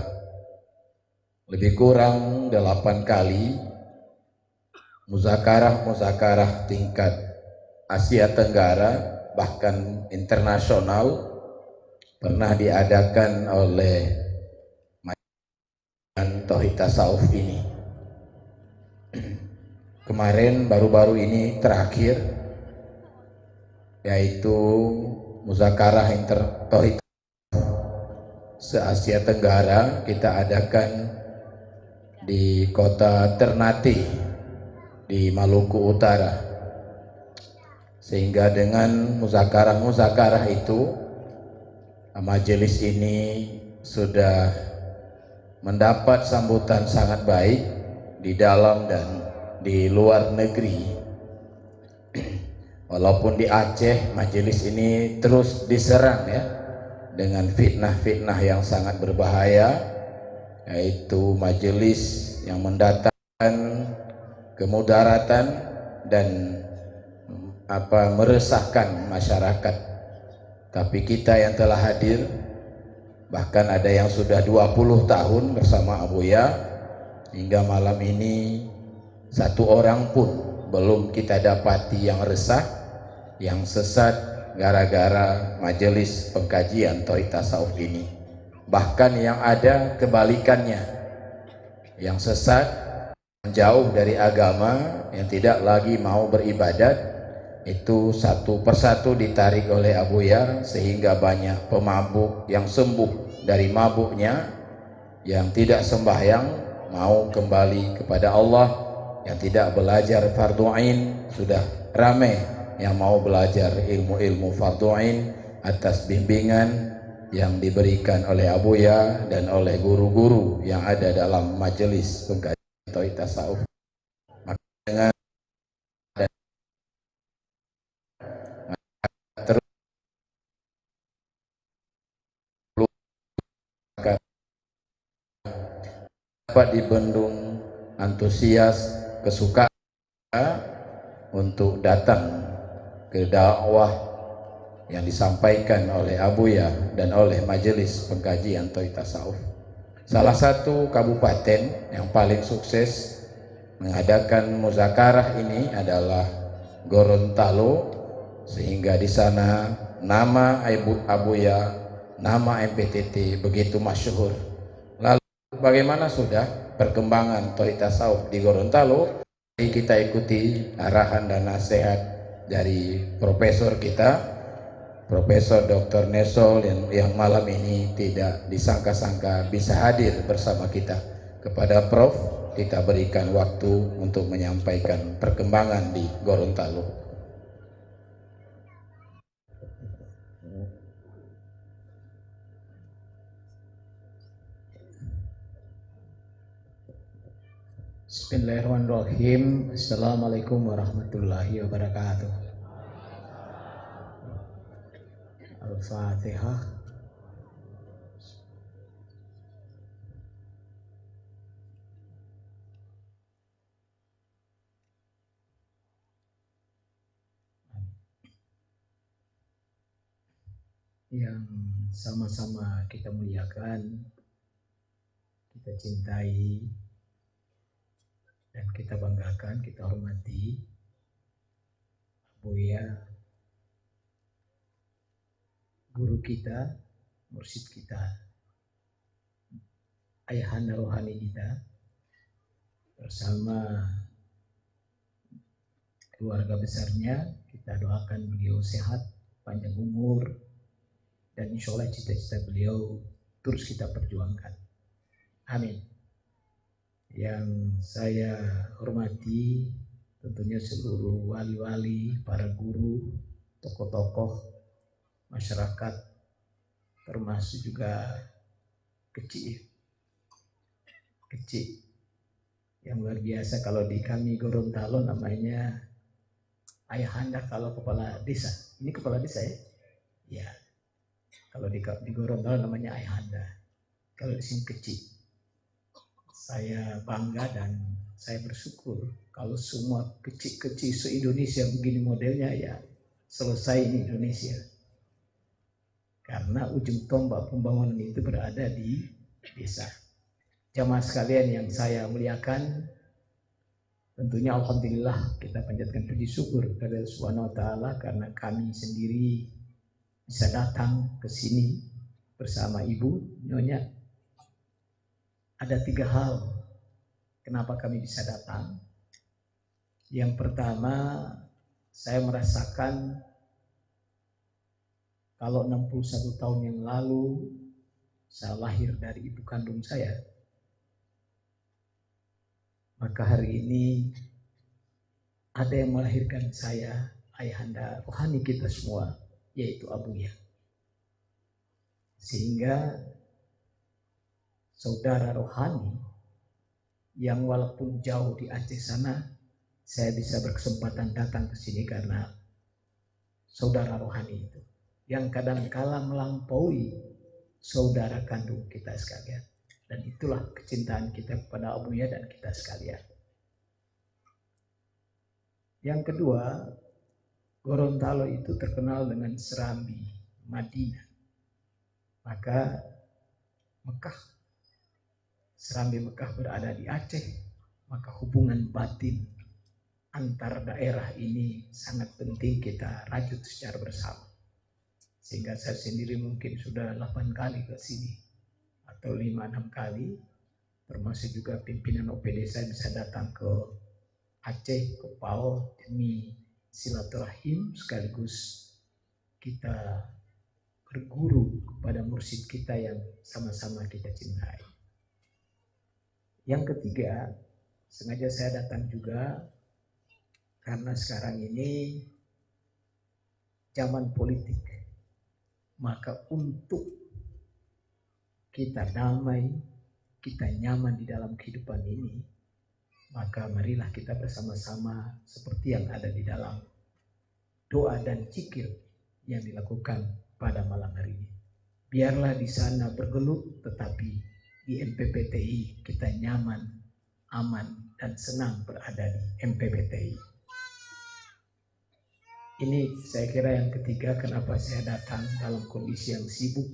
lebih kurang 8 kali muzakarah tingkat Asia Tenggara bahkan internasional pernah diadakan oleh Majelis Tauhid Tasawuf ini. Kemarin baru-baru ini terakhir yaitu Muzakarah Tauhid se-Asia Tenggara kita adakan di kota Ternate di Maluku Utara, sehingga dengan muzakarah itu majelis ini sudah mendapat sambutan sangat baik di dalam dan di luar negeri. Walaupun di Aceh majelis ini terus diserang ya dengan fitnah-fitnah yang sangat berbahaya, yaitu majelis yang mendatangkan kemudaratan dan meresahkan masyarakat. Tapi kita yang telah hadir, bahkan ada yang sudah 20 tahun bersama Abuya, hingga malam ini satu orang pun belum kita dapati yang resah, yang sesat gara-gara majelis pengkajian Tauhid Tasawuf ini. Bahkan yang ada kebalikannya, yang sesat, yang jauh dari agama, yang tidak lagi mau beribadat, itu satu persatu ditarik oleh Abuya, sehingga banyak pemabuk yang sembuh dari mabuknya, yang tidak sembahyang mau kembali kepada Allah, yang tidak belajar fardu ain sudah ramai yang mau belajar ilmu-ilmu fardu ain atas bimbingan yang diberikan oleh Abuya dan oleh guru-guru yang ada dalam majelis pengkajian Tauhid Tasawuf. Maka dengan terus dapat dibendung antusias kesukaan untuk datang ke dakwah yang disampaikan oleh Abuya dan oleh majelis pengkajian Tauhid Tasawuf. Salah satu kabupaten yang paling sukses mengadakan muzakarah ini adalah Gorontalo, sehingga di sana nama Abuya, nama MPTT begitu masyhur. Lalu bagaimana sudah perkembangan Tauhid Tasawuf di Gorontalo? Kita ikuti arahan dan nasihat dari profesor kita, Profesor Dr. Nesol yang malam ini tidak disangka-sangka bisa hadir bersama kita. Kepada Prof kita berikan waktu untuk menyampaikan perkembangan di Gorontalo. Bismillahirrahmanirrahim. Assalamualaikum warahmatullahi wabarakatuh. Al-Fatihah. Yang sama-sama kita muliakan, kita cintai, dan kita banggakan, kita hormati Abuya, guru kita, mursyid kita, ayahanda rohani kita, bersama keluarga besarnya. Kita doakan beliau sehat, panjang umur, dan insya Allah cita-cita beliau terus kita perjuangkan. Amin. Yang saya hormati tentunya seluruh wali-wali, para guru, tokoh-tokoh masyarakat, termasuk juga kecil yang luar biasa. Kalau di kami Gorontalo namanya ayahanda, kalau kepala desa. Ini kepala desa ya? Ya. Kalau di Gorontalo namanya ayahanda. Kalau di sini kecil. Saya bangga dan saya bersyukur kalau semua kecil-kecil se-Indonesia begini modelnya, ya selesai ini Indonesia. Karena ujung tombak pembangunan itu berada di desa. Jamaah sekalian yang saya muliakan, tentunya alhamdulillah kita panjatkan puji syukur kepada Allah Subhanahu wa taala karena kami sendiri bisa datang ke sini bersama Ibu Nyonya. Ada 3 hal kenapa kami bisa datang. Yang pertama, saya merasakan kalau 61 tahun yang lalu saya lahir dari ibu kandung saya, maka hari ini ada yang melahirkan saya, ayahanda rohani kita semua, yaitu Abuya. Sehingga saudara rohani yang walaupun jauh di Aceh sana, saya bisa berkesempatan datang ke sini karena saudara rohani itu yang kadangkala melampaui saudara kandung kita sekalian. Dan itulah kecintaan kita kepada Abuya dan kita sekalian. Yang kedua, Gorontalo itu terkenal dengan Serambi, Madinah. Maka Mekah, Serambi Mekah berada di Aceh, maka hubungan batin antar daerah ini sangat penting kita rajut secara bersama. Sehingga saya sendiri mungkin sudah 8 kali ke sini atau 5-6 kali, termasuk juga pimpinan OPD saya bisa datang ke Aceh, ke PAO demi silaturahim sekaligus kita berguru kepada mursyid kita yang sama-sama kita cintai. Yang ketiga, sengaja saya datang juga karena sekarang ini zaman politik. Maka untuk kita damai, kita nyaman di dalam kehidupan ini, maka marilah kita bersama-sama seperti yang ada di dalam doa dan zikir yang dilakukan pada malam hari ini. Biarlah di sana bergelut, tetapi di MPPTI kita nyaman, aman, dan senang berada di MPPTI. Ini saya kira yang ketiga kenapa saya datang dalam kondisi yang sibuk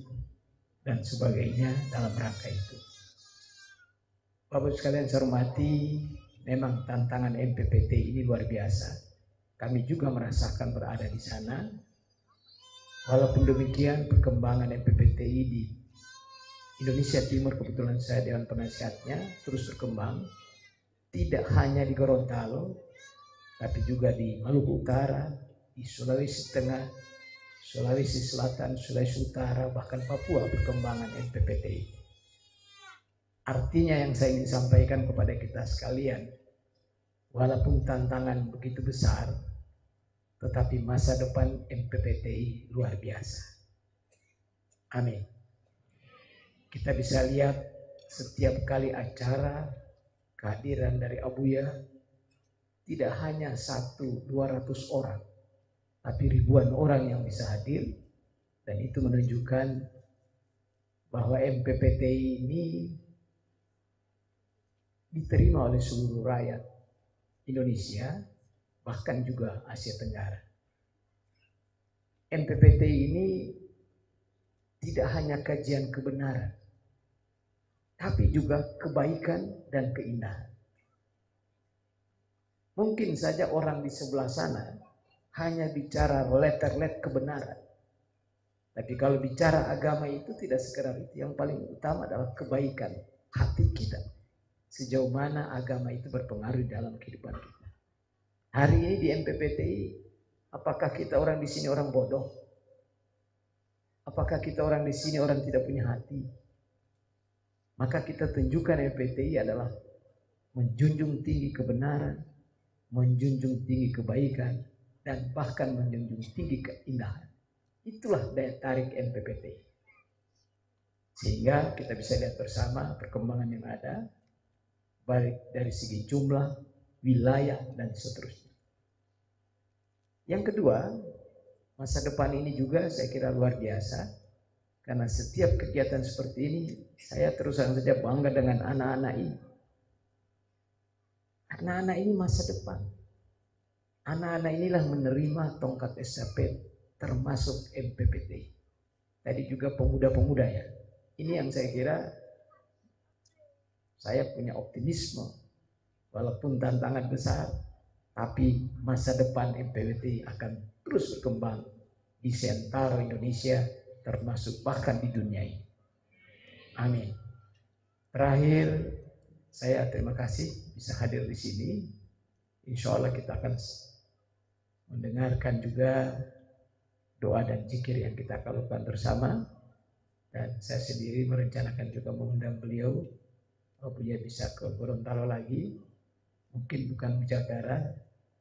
dan sebagainya dalam rangka itu. Bapak sekalian saya hormati, memang tantangan MPPT ini luar biasa. Kami juga merasakan berada di sana. Walaupun demikian perkembangan MPPTI di Indonesia Timur, kebetulan saya Dewan Penasihatnya, terus berkembang. Tidak hanya di Gorontalo, tapi juga di Maluku Utara, di Sulawesi Tengah, Sulawesi Selatan, Sulawesi Utara, bahkan Papua perkembangan MPPTI. Artinya yang saya ingin sampaikan kepada kita sekalian, walaupun tantangan begitu besar, tetapi masa depan MPPTI luar biasa. Amin. Kita bisa lihat setiap kali acara kehadiran dari Abuya, tidak hanya 100-200 orang, tapi ribuan orang yang bisa hadir, dan itu menunjukkan bahwa MPPTI ini diterima oleh seluruh rakyat Indonesia, bahkan juga Asia Tenggara. MPPTI ini tidak hanya kajian kebenaran, tapi juga kebaikan dan keindahan. Mungkin saja orang di sebelah sana hanya bicara letter-let kebenaran. Tapi kalau bicara agama itu tidak sekedar itu. Yang paling utama adalah kebaikan hati kita. Sejauh mana agama itu berpengaruh dalam kehidupan kita. Hari ini di MPPTI, apakah kita orang di sini orang bodoh? Apakah kita orang di sini orang tidak punya hati? Maka kita tunjukkan MPPTI adalah menjunjung tinggi kebenaran, menjunjung tinggi kebaikan, dan bahkan menjunjung tinggi keindahan. Itulah daya tarik MPPTI. Sehingga kita bisa lihat bersama perkembangan yang ada, baik dari segi jumlah, wilayah, dan seterusnya. Yang kedua, masa depan ini juga saya kira luar biasa. Karena setiap kegiatan seperti ini, saya terus saja bangga dengan anak-anak ini. Anak-anak ini masa depan. Anak-anak inilah menerima tongkat estafet termasuk MPPTI. Tadi juga pemuda-pemuda ya. Ini yang saya kira saya punya optimisme. Walaupun tantangan besar, tapi masa depan MPPTI akan terus berkembang di seantero Indonesia, termasuk bahkan di dunia ini. Amin. Terakhir, saya terima kasih bisa hadir di sini. Insya Allah kita akan mendengarkan juga doa dan zikir yang kita lakukan bersama. Dan saya sendiri merencanakan juga mengundang beliau, apabila bisa ke Gorontalo lagi, mungkin bukan Jakarta,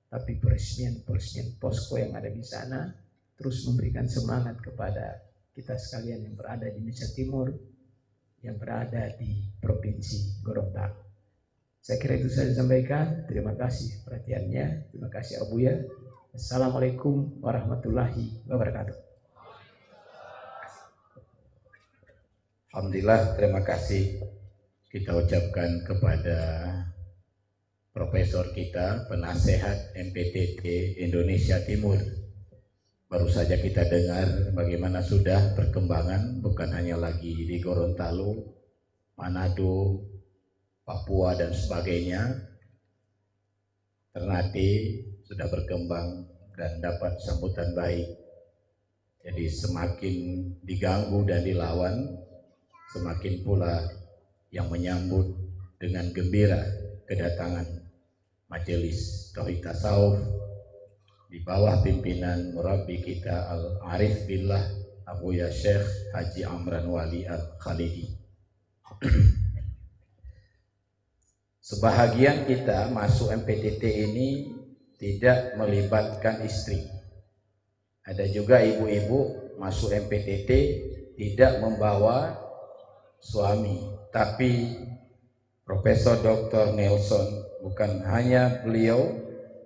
tapi peresmian posko yang ada di sana, terus memberikan semangat kepada kita sekalian yang berada di Indonesia Timur, yang berada di Provinsi Gorontalo. Saya kira itu saya sampaikan. Terima kasih perhatiannya, terima kasih Abuya. Assalamualaikum warahmatullahi wabarakatuh. Alhamdulillah, terima kasih kita ucapkan kepada Profesor kita, penasehat MPTT Indonesia Timur. Baru saja kita dengar bagaimana sudah perkembangan, bukan hanya lagi di Gorontalo, Manado, Papua dan sebagainya. Ternate sudah berkembang dan dapat sambutan baik. Jadi semakin diganggu dan dilawan, semakin pula yang menyambut dengan gembira kedatangan Majelis Tauhid Tasawuf di bawah pimpinan murabbi kita Al-Arif Billah Abuya Syekh Haji Amran Wali Al-Khalidi. Sebahagian kita masuk MPTT ini tidak melibatkan istri. Ada juga ibu-ibu masuk MPTT tidak membawa suami, tapi Profesor Dr. Nelson bukan hanya beliau,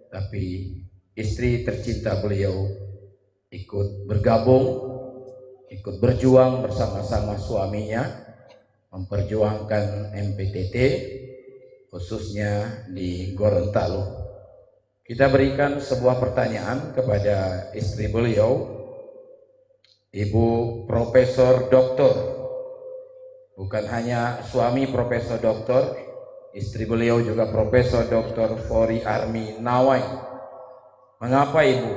tapi istri tercinta beliau ikut bergabung, ikut berjuang bersama-sama suaminya memperjuangkan MPTT khususnya di Gorontalo. Kita berikan sebuah pertanyaan kepada istri beliau, Ibu Profesor Doktor. Bukan hanya suami Profesor Doktor, istri beliau juga Profesor Doktor Fori Armi Nawai. Mengapa Ibu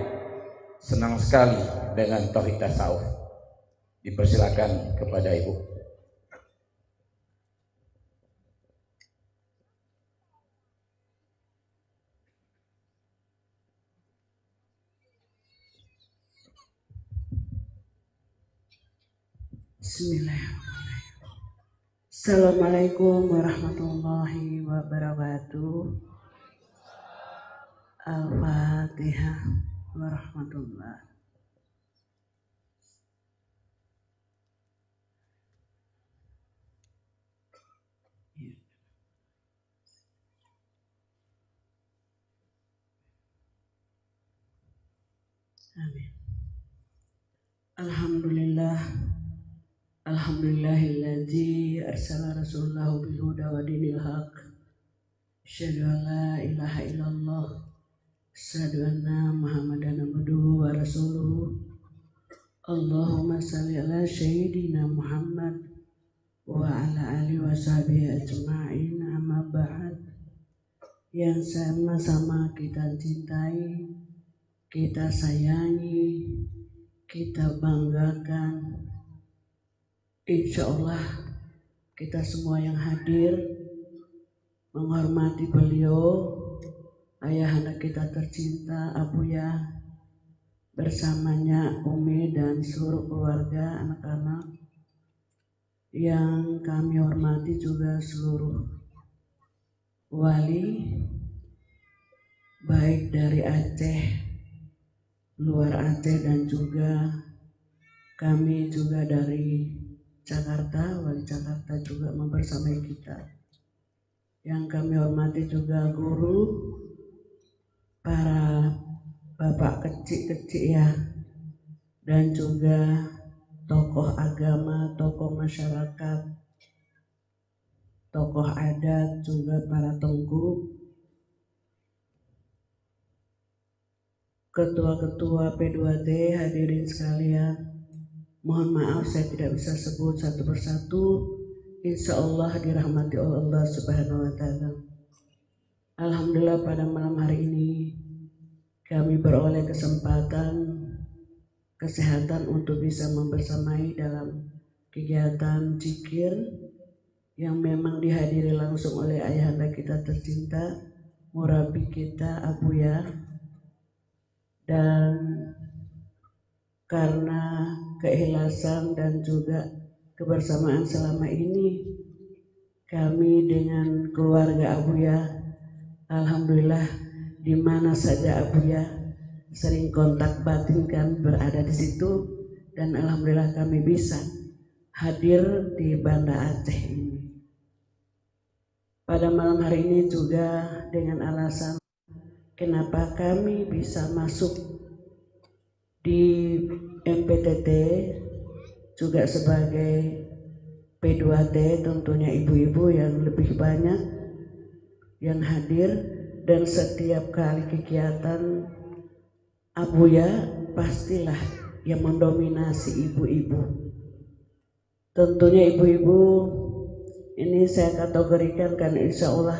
senang sekali dengan Tauhid Tasawuf? Dipersilakan kepada Ibu. Bismillahirrahmanirrahim. Assalamualaikum warahmatullahi wabarakatuh. Al-Fatihah warahmatullahi. Amin. Alhamdulillah. Alhamdulillahilladzi arsala rasulahu bil huda wa dinil haq. Asyhadu an la ilaha illallah. Asyhadu anna Muhammadan abduhu wa rasuluhu. Allahumma shalli ala sayyidina Muhammad wa ala alihi wa sahbihi ajma'in. Amma ba'd. Yang sama-sama kita cintai, kita sayangi, kita banggakan. Insya Allah kita semua yang hadir menghormati beliau, ayahanda kita tercinta Abuya, bersamanya Umi dan seluruh keluarga, anak-anak yang kami hormati, juga seluruh wali baik dari Aceh, luar Aceh, dan juga kami juga dari Jakarta, wali Jakarta juga membersamai kita. Yang kami hormati juga guru, para bapak kecil-kecil ya, dan juga tokoh agama, tokoh masyarakat, tokoh adat, juga para tengku, ketua-ketua P2T, hadirin sekalian. Mohon maaf saya tidak bisa sebut satu persatu. Insya Allah dirahmati oleh Allah Subhanahu wa Ta'ala. Alhamdulillah pada malam hari ini kami beroleh kesempatan kesehatan untuk bisa membersamai dalam kegiatan zikir yang memang dihadiri langsung oleh ayahanda kita tercinta, murabi kita Abuya. Dan karena keikhlasan dan juga kebersamaan selama ini kami dengan keluarga Abuya, alhamdulillah di mana saja Abuya sering kontak batin kami berada di situ, dan alhamdulillah kami bisa hadir di Banda Aceh ini. Pada malam hari ini juga dengan alasan kenapa kami bisa masuk di MPTT juga sebagai P2T, tentunya ibu-ibu yang lebih banyak yang hadir, dan setiap kali kegiatan Abuya pastilah yang mendominasi ibu-ibu. Tentunya ibu-ibu ini saya kategorikan karena insya Allah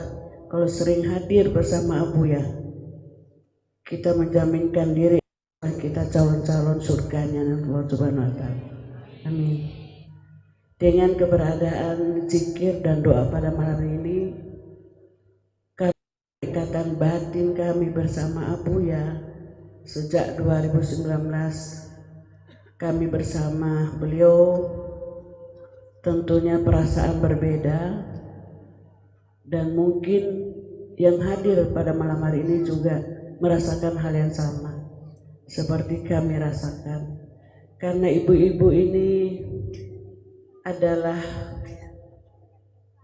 kalau sering hadir bersama Abuya, kita menjaminkan diri kita calon-calon surganya Allah Subhanahu wa Ta'ala. Amin. Dengan keberadaan zikir dan doa pada malam ini, ikatan batin kami bersama Abuya sejak 2019, kami bersama beliau tentunya perasaan berbeda, dan mungkin yang hadir pada malam hari ini juga merasakan hal yang sama seperti kami rasakan, karena ibu-ibu ini adalah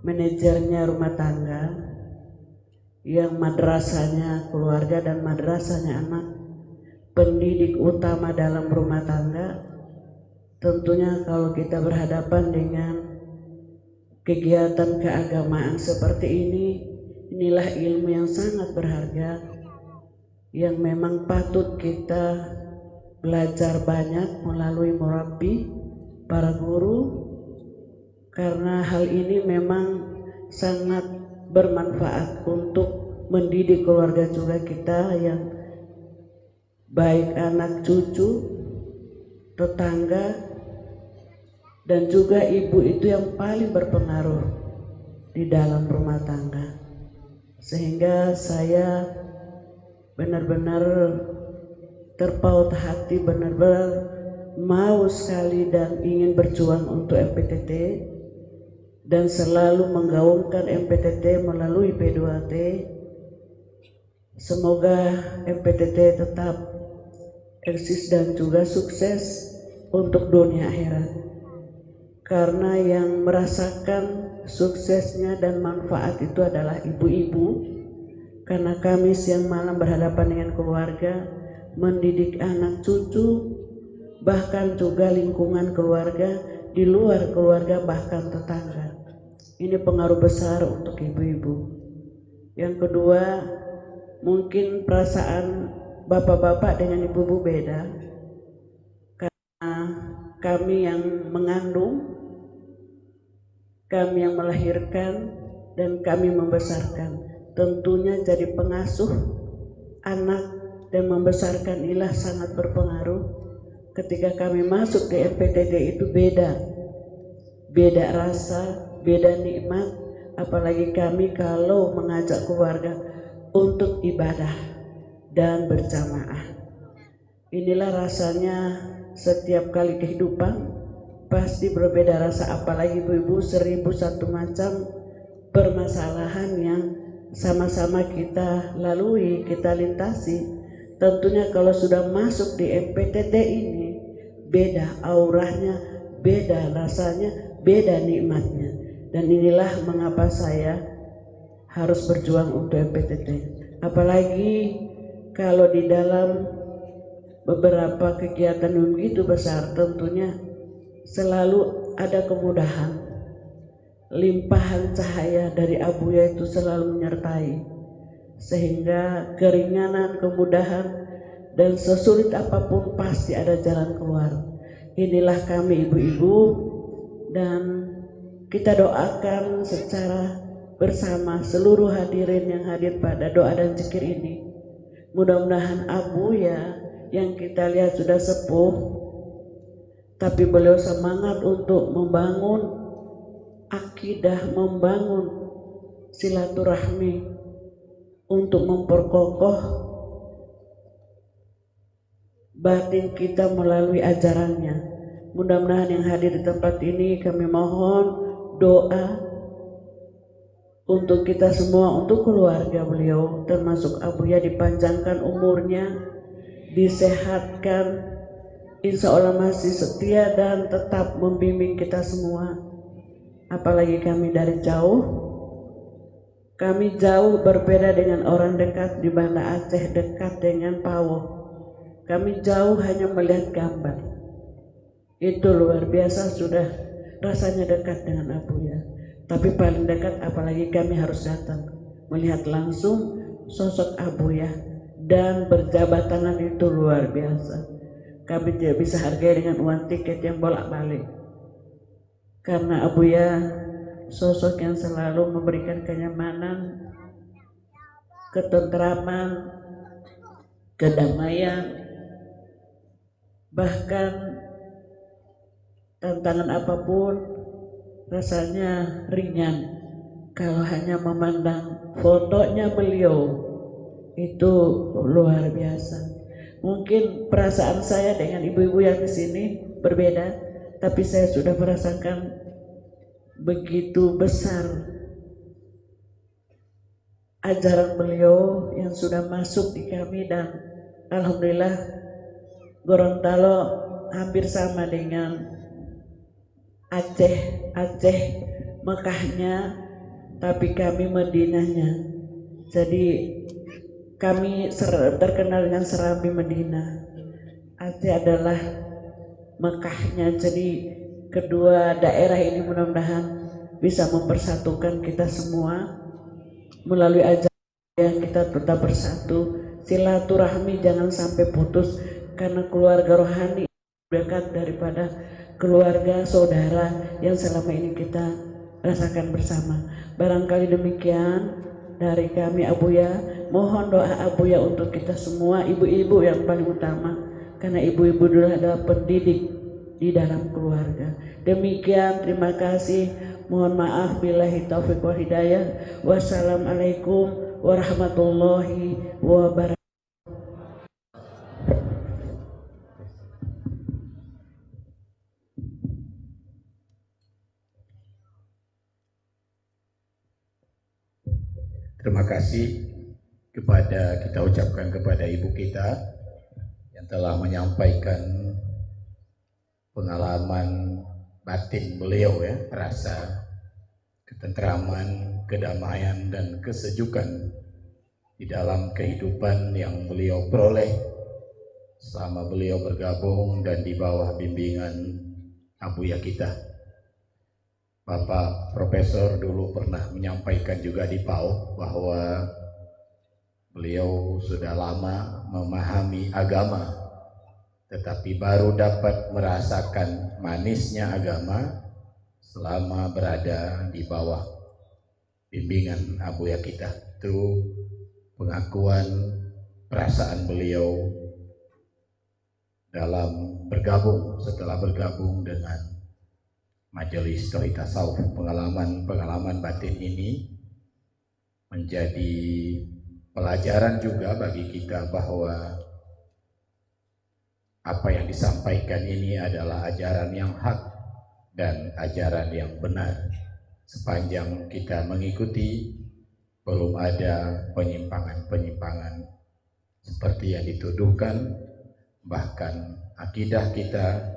manajernya rumah tangga, yang madrasahnya keluarga dan madrasahnya anak, pendidik utama dalam rumah tangga. Tentunya kalau kita berhadapan dengan kegiatan keagamaan seperti ini, inilah ilmu yang sangat berharga yang memang patut kita belajar banyak melalui murabbi, para guru, karena hal ini memang sangat bermanfaat untuk mendidik keluarga juga kita, yang baik anak cucu, tetangga, dan juga ibu itu yang paling berpengaruh di dalam rumah tangga. Sehingga saya benar-benar terpaut hati, benar-benar mau sekali dan ingin berjuang untuk MPTT dan selalu menggaungkan MPTT melalui P2T. Semoga MPTT tetap eksis dan juga sukses untuk dunia akhirat, karena yang merasakan suksesnya dan manfaat itu adalah ibu-ibu, karena kami siang malam berhadapan dengan keluarga, mendidik anak cucu, bahkan juga lingkungan keluarga, di luar keluarga, bahkan tetangga. Ini pengaruh besar untuk ibu-ibu. Yang kedua, mungkin perasaan bapak-bapak dengan ibu-ibu beda, karena kami yang mengandung, kami yang melahirkan, dan kami membesarkan. Tentunya jadi pengasuh anak dan membesarkan inilah sangat berpengaruh. Ketika kami masuk ke MPTT itu beda rasa, beda nikmat, apalagi kami kalau mengajak keluarga untuk ibadah dan berjamaah. Inilah rasanya setiap kali kehidupan pasti berbeda rasa, apalagi ibu-ibu 1001 macam permasalahan yang sama-sama kita lalui, kita lintasi. Tentunya kalau sudah masuk di MPTT ini beda auranya, beda rasanya, beda nikmatnya. Dan inilah mengapa saya harus berjuang untuk MPTT. Apalagi kalau di dalam beberapa kegiatan yang begitu besar, tentunya selalu ada kemudahan. Limpahan cahaya dari Abuya itu selalu menyertai, sehingga keringanan, kemudahan, dan sesulit apapun pasti ada jalan keluar. Inilah kami ibu-ibu, dan kita doakan secara bersama seluruh hadirin yang hadir pada doa dan zikir ini. Mudah-mudahan Abuya yang kita lihat sudah sepuh, tapi beliau semangat untuk membangun akidah, membangun silaturahmi, untuk memperkokoh batin kita melalui ajarannya. Mudah-mudahan yang hadir di tempat ini, kami mohon doa untuk kita semua, untuk keluarga beliau, termasuk Abuya, dipanjangkan umurnya, disehatkan, insya Allah masih setia dan tetap membimbing kita semua. Apalagi kami dari jauh, Kami jauh berbeda dengan orang dekat di Banda Aceh, dekat dengan Pawon. Kami jauh hanya melihat gambar. Itu luar biasa sudah rasanya dekat dengan Abuya. Tapi paling dekat apalagi kami harus datang melihat langsung sosok Abuya dan berjabat tangan, itu luar biasa. Kami tidak bisa hargai dengan uang tiket yang bolak-balik. Karena Abuya sosok yang selalu memberikan kenyamanan, ketentraman, kedamaian, bahkan tantangan apapun rasanya ringan kalau hanya memandang fotonya beliau. Itu luar biasa. Mungkin perasaan saya dengan ibu-ibu yang di sini berbeda, tapi saya sudah merasakan begitu besar ajaran beliau yang sudah masuk di kami, dan alhamdulillah Gorontalo hampir sama dengan Aceh Mekahnya, tapi kami Madinahnya. Jadi kami terkenal dengan Serambi Madinah. Aceh adalah Mekahnya. Jadi kedua daerah ini mudah-mudahan bisa mempersatukan kita semua melalui ajaran yang kita tetap bersatu. Silaturahmi jangan sampai putus, karena keluarga rohani dekat daripada keluarga saudara yang selama ini kita rasakan bersama. Barangkali demikian dari kami Abuya. Mohon doa Abuya untuk kita semua, ibu-ibu yang paling utama, karena ibu-ibu dulu adalah pendidik di dalam keluarga. Demikian, terima kasih. Mohon maaf billahi taufiq wal hidayah. Wassalamualaikum warahmatullahi wabarakatuh. Terima kasih kita ucapkan kepada ibu kita yang telah menyampaikan pengalaman batin beliau, ya, rasa ketentraman, kedamaian dan kesejukan di dalam kehidupan yang beliau peroleh selama beliau bergabung dan di bawah bimbingan Abuya kita. Bapak Profesor dulu pernah menyampaikan juga di PAU bahwa beliau sudah lama memahami agama, tetapi baru dapat merasakan manisnya agama selama berada di bawah bimbingan Abuya kita. Itu pengakuan perasaan beliau dalam setelah bergabung dengan Majelis Tauhid Tasawuf. Pengalaman batin ini menjadi pelajaran juga bagi kita bahwa apa yang disampaikan ini adalah ajaran yang hak dan ajaran yang benar. Sepanjang kita mengikuti, belum ada penyimpangan-penyimpangan seperti yang dituduhkan. Bahkan akidah kita,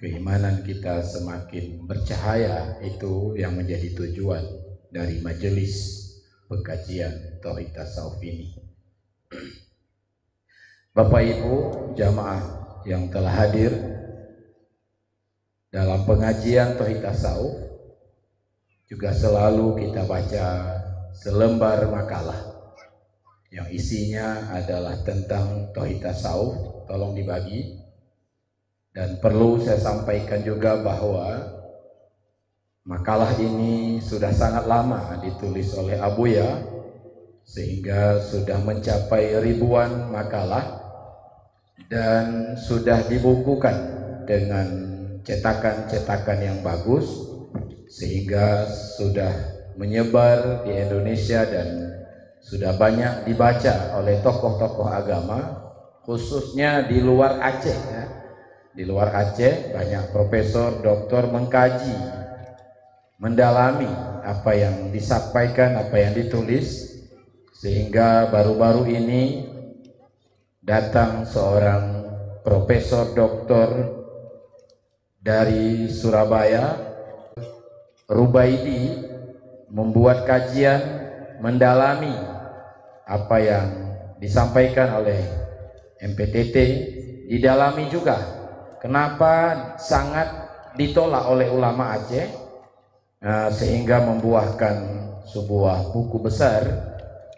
keimanan kita semakin bercahaya. Itu yang menjadi tujuan dari majelis pengkajian Tauhid Tasawuf ini. Bapak Ibu jamaah yang telah hadir dalam pengajian Tauhid Tasawuf, juga selalu kita baca selembar makalah yang isinya adalah tentang Tauhid Tasawuf. Tolong dibagi. Dan perlu saya sampaikan juga bahwa makalah ini sudah sangat lama ditulis oleh Abuya, sehingga sudah mencapai ribuan makalah dan sudah dibukukan dengan cetakan-cetakan yang bagus, sehingga sudah menyebar di Indonesia dan sudah banyak dibaca oleh tokoh-tokoh agama, khususnya di luar Aceh, ya. Di luar Aceh banyak profesor, doktor mengkaji, mendalami apa yang disampaikan, apa yang ditulis, sehingga baru-baru ini datang seorang profesor doktor dari Surabaya, Rubaidi, membuat kajian mendalami apa yang disampaikan oleh MPTT, didalami juga kenapa sangat ditolak oleh ulama Aceh, sehingga membuahkan sebuah buku besar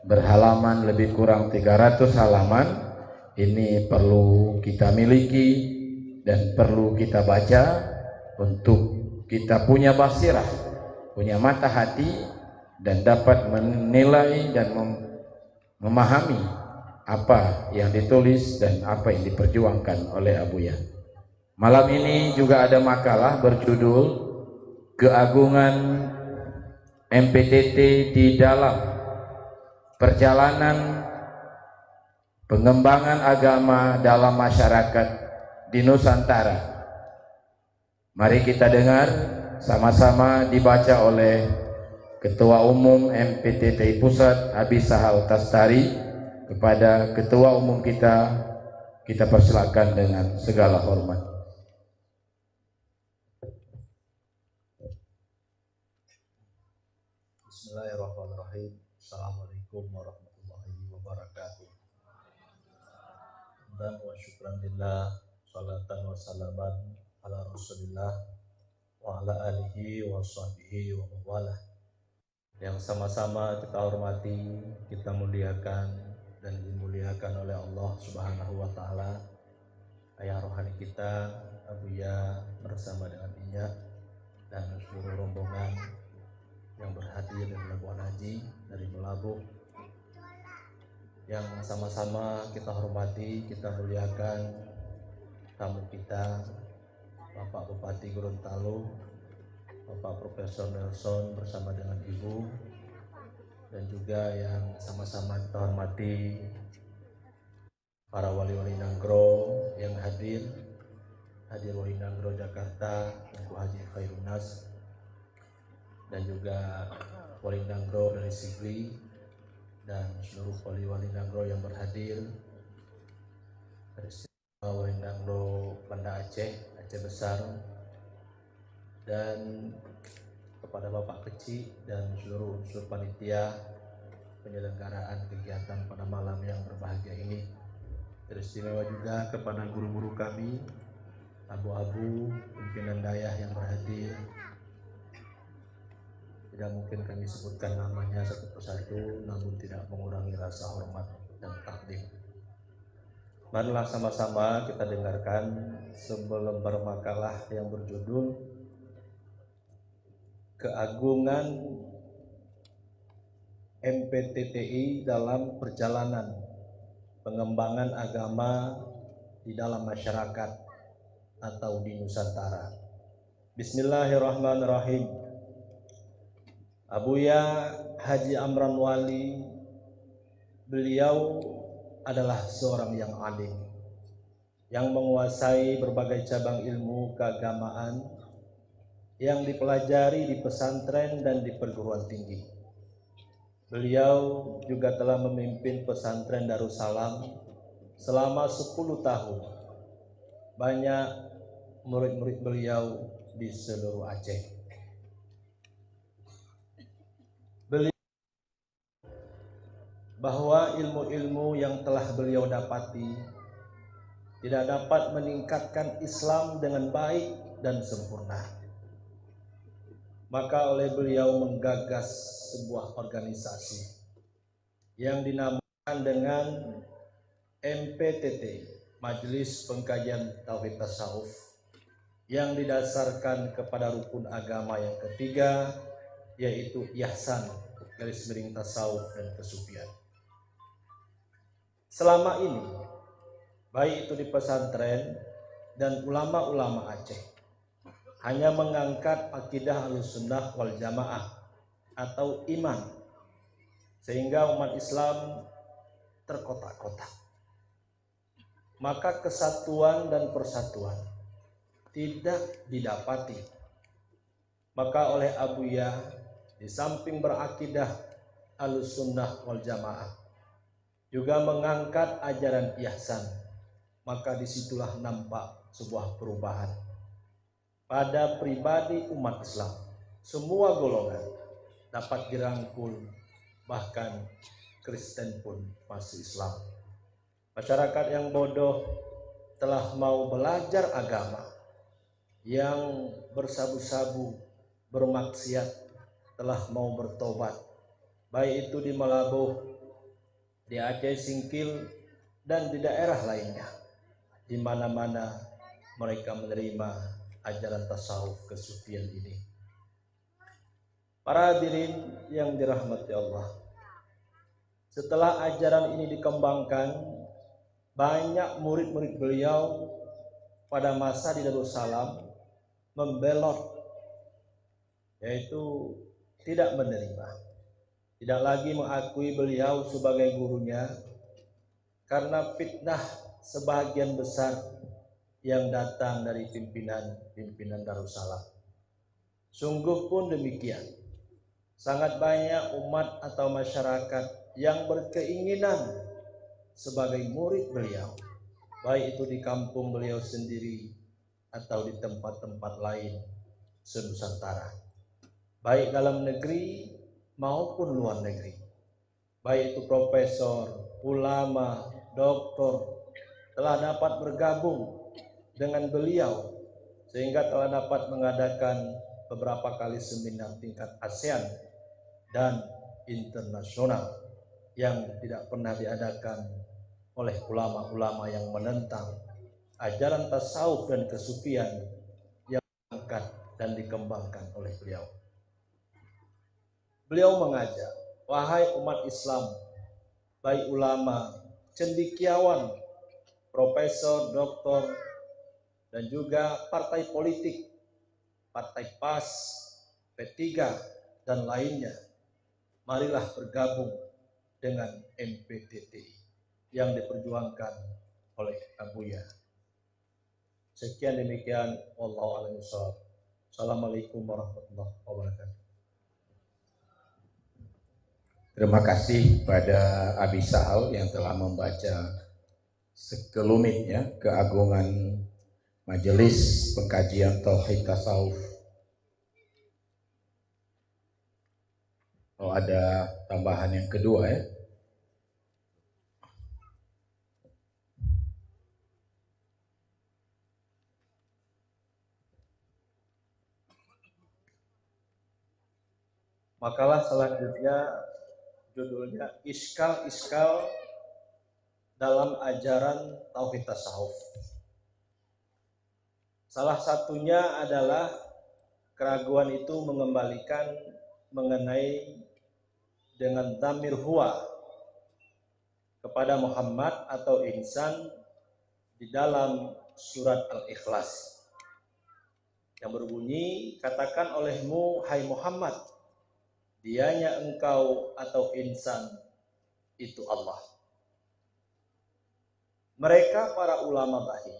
berhalaman lebih kurang 300 halaman. Ini perlu kita miliki dan perlu kita baca untuk kita punya basirah, punya mata hati, dan dapat menilai dan memahami apa yang ditulis dan apa yang diperjuangkan oleh Abuya. Malam ini juga ada makalah berjudul Keagungan MPTT di dalam perjalanan pengembangan agama dalam masyarakat di Nusantara. Mari kita dengar sama-sama, dibaca oleh Ketua Umum MPTT Pusat Habis Sahal Tastari. Kepada Ketua Umum kita persilakan dengan segala hormat. Bismillahirrahmanirrahim. Assalamualaikum warahmatullahi wabarakatuh. Dan wa syukran lillah, salatan wa salaman ala rasulillah wa ala alihi wa sahbihi wa mawalah. Yang sama-sama kita hormati, kita muliakan dan dimuliakan oleh Allah Subhanahu wa taala, ayah rohani kita Abuya bersama dengan Inya dan seluruh rombongan yang berhadir dari Labuan Haji, dari Melabuh, yang sama-sama kita hormati, kita muliakan tamu kita, Bapak Bupati Gorontalo, Bapak Profesor Nelson bersama dengan Ibu, dan juga yang sama-sama kita hormati para wali-wali Nanggro yang hadir wali Nanggro Jakarta, Tuanku Haji Khairun Nas, dan juga wali Nanggro dari Sigli, dan seluruh wali-wali Nanggro yang berhadir dari wali Nanggro Banda Aceh Besar, dan kepada Bapak Kecil dan seluruh unsur panitia penyelenggaraan kegiatan pada malam yang berbahagia ini. Teristimewa juga kepada guru-guru kami, abu-abu, pimpinan dayah yang berhadir. Tidak mungkin kami sebutkan namanya satu persatu, namun tidak mengurangi rasa hormat dan takdim. Marilah sama-sama kita dengarkan selembar makalah yang berjudul Keagungan MPTTI dalam perjalanan pengembangan agama di dalam masyarakat atau di Nusantara. Bismillahirrahmanirrahim. Abuya Haji Amran Wali, beliau adalah seorang yang alim, yang menguasai berbagai cabang ilmu keagamaan yang dipelajari di pesantren dan di perguruan tinggi. Beliau juga telah memimpin pesantren Darussalam selama 10 tahun. Banyak murid-murid beliau di seluruh Aceh. Bahwa ilmu-ilmu yang telah beliau dapati tidak dapat meningkatkan Islam dengan baik dan sempurna. Maka oleh beliau menggagas sebuah organisasi yang dinamakan dengan MPTT, Majelis Pengkajian Tauhid Tasawuf, yang didasarkan kepada rukun agama yang ketiga, yaitu ihsan / tasawuf dan kesufian. Selama ini, baik itu di pesantren dan ulama-ulama Aceh, hanya mengangkat akidah Ahlussunnah wal Jamaah atau iman, sehingga umat Islam terkotak-kotak. Maka kesatuan dan persatuan tidak didapati. Maka oleh Abuya, di samping berakidah Ahlussunnah wal Jamaah, juga mengangkat ajaran ihsan, maka disitulah nampak sebuah perubahan pada pribadi umat Islam. Semua golongan dapat dirangkul bahkan Kristen pun masuk Islam. Masyarakat yang bodoh telah mau belajar agama, yang bersabu-sabu, bermaksiat, telah mau bertobat, baik itu di Malaboh, di Aceh Singkil, dan di daerah lainnya. Di mana-mana mereka menerima ajaran tasawuf kesufian ini. Para hadirin yang dirahmati Allah, setelah ajaran ini dikembangkan, banyak murid-murid beliau pada masa di Darussalam membelot, yaitu tidak menerima, tidak lagi mengakui beliau sebagai gurunya karena fitnah sebagian besar yang datang dari pimpinan Darussalam. Sungguh pun demikian, sangat banyak umat atau masyarakat yang berkeinginan sebagai murid beliau, baik itu di kampung beliau sendiri atau di tempat-tempat lain se-Nusantara, baik dalam negeri maupun luar negeri, baik itu profesor, ulama, doktor, telah dapat bergabung dengan beliau sehingga telah dapat mengadakan beberapa kali seminar tingkat ASEAN dan internasional yang tidak pernah diadakan oleh ulama-ulama yang menentang ajaran tasawuf dan kesufian yang diangkat dan dikembangkan oleh beliau. Beliau mengajak, wahai umat Islam, baik ulama, cendekiawan, profesor, doktor, dan juga partai politik, partai PAS, P3, dan lainnya, marilah bergabung dengan MPTTI yang diperjuangkan oleh Abuya. Sekian demikian, wallahu a'lam bishawab. Assalamualaikum warahmatullahi wabarakatuh. Terima kasih pada Abi Sahal yang telah membaca sekelumit ya keagungan Majelis Pengkajian Tauhid Tasawuf. Oh, ada tambahan yang kedua ya. Makalah selanjutnya judulnya Iskal-Iskal dalam Ajaran Tauhid Tasawuf. Salah satunya adalah keraguan itu mengembalikan mengenai dengan dhamir huwa kepada Muhammad atau insan di dalam surat Al-Ikhlas yang berbunyi, katakan olehmu hai Muhammad, dianya engkau atau insan itu Allah. Mereka para ulama bahir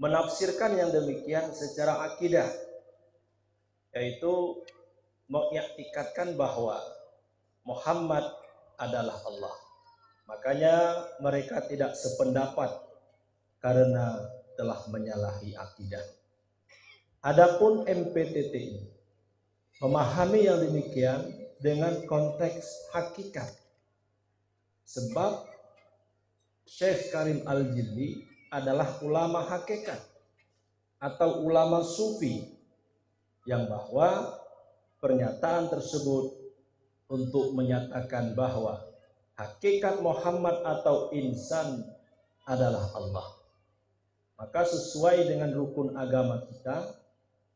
menafsirkan yang demikian secara akidah, yaitu mengiktikadkan bahwa Muhammad adalah Allah. Makanya mereka tidak sependapat karena telah menyalahi akidah. Adapun MPTTI memahami yang demikian dengan konteks hakikat. Sebab Syekh Karim Al-Jilli adalah ulama hakikat atau ulama sufi yang bahwa pernyataan tersebut untuk menyatakan bahwa hakikat Muhammad atau insan adalah Allah. Maka sesuai dengan rukun agama kita,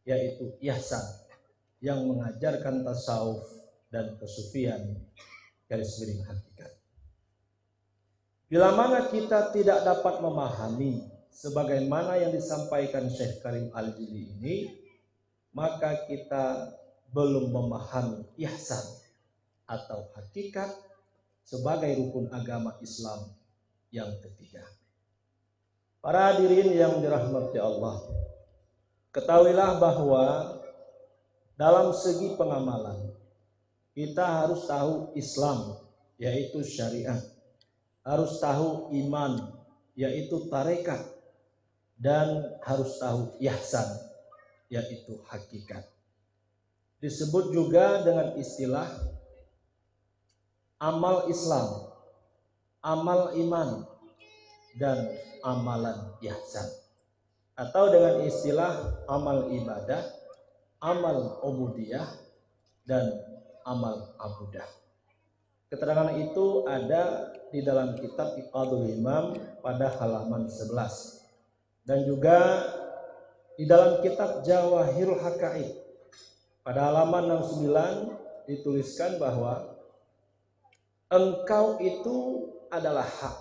yaitu ihsan yang mengajarkan tasawuf dan kesufian garis miring hakikat. Bila mana kita tidak dapat memahami sebagaimana yang disampaikan Syekh Karim Al-Jilli ini, maka kita belum memahami ihsan atau hakikat sebagai rukun agama Islam yang ketiga. Para hadirin yang dirahmati Allah, ketahuilah bahwa dalam segi pengamalan kita harus tahu Islam, yaitu syariat, harus tahu iman, yaitu tarekat, dan harus tahu ihsan, yaitu hakikat. Disebut juga dengan istilah amal Islam, amal iman, dan amalan ihsan. Atau dengan istilah amal ibadah, amal ubudiyah, dan amal abudah. Keterangan itu ada di dalam kitab Iqadul Imam pada halaman 11. Dan juga di dalam kitab Jawahirul Haqaiq pada halaman 69 dituliskan bahwa engkau itu adalah hak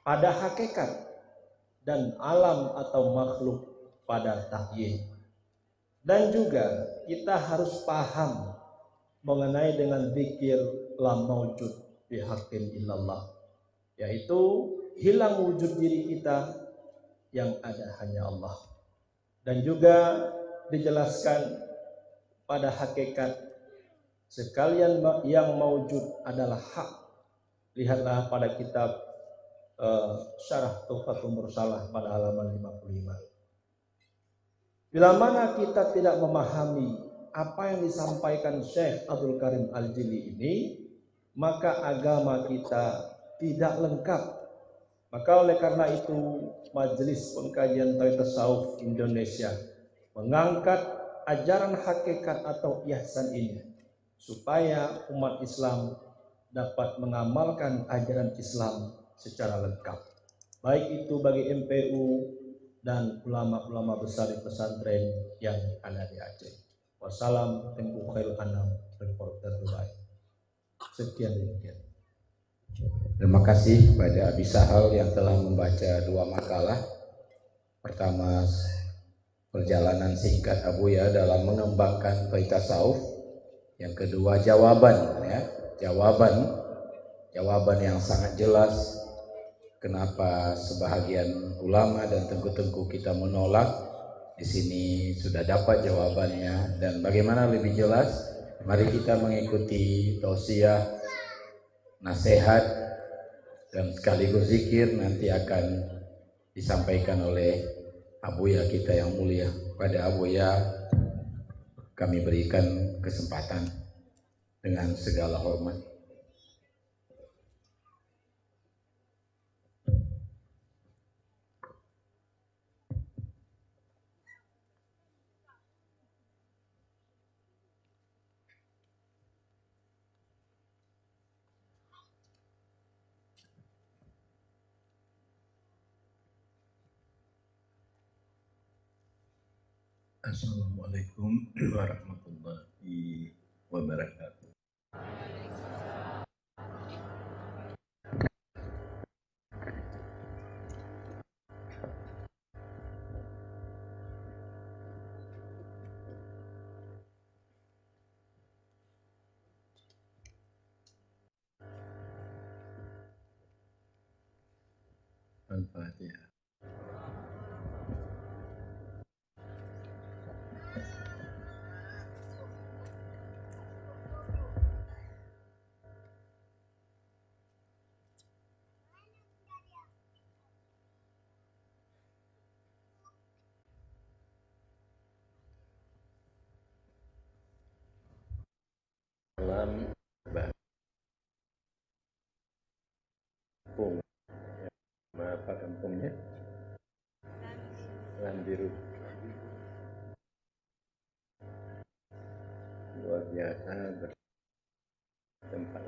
pada hakikat dan alam atau makhluk pada takyid. Dan juga kita harus paham mengenai dengan zikir la maujud bihaqqin illallah, yaitu hilang wujud diri kita, yang ada hanya Allah. Dan juga dijelaskan pada hakikat sekalian yang maujud adalah hak. Lihatlah pada kitab Syarah Tuhfatul Mursalah pada halaman 55. Bila mana kita tidak memahami apa yang disampaikan Syekh Abdul Karim Al-Jili ini, maka agama kita tidak lengkap. Maka oleh karena itu Majelis Pengkajian Tauhid Tasawuf Indonesia mengangkat ajaran hakikat atau ihsan ini supaya umat Islam dapat mengamalkan ajaran Islam secara lengkap, baik itu bagi MPU dan ulama-ulama besar di pesantren yang ada di Aceh. Wassalam, Tengku Khairul Anam, reporter Dubai. Sekian demikian. Terima kasih pada Abi Sahal yang telah membaca 2 makalah. Pertama, perjalanan singkat Abuya dalam mengembangkan tauhid tasawuf. Yang kedua, jawaban yang sangat jelas kenapa sebahagian ulama dan tengku-tengku kita menolak. Di sini sudah dapat jawabannya, dan bagaimana lebih jelas, mari kita mengikuti tausiah, nasihat, dan sekaligus zikir nanti akan disampaikan oleh Abuya kita yang mulia. Pada Abuya kami berikan kesempatan dengan segala hormat. Assalamualaikum warahmatullahi wabarakatuh. Al-Fatihah. Salam kampung. Apa kampungnya? Landiru. Luar biasa bertempat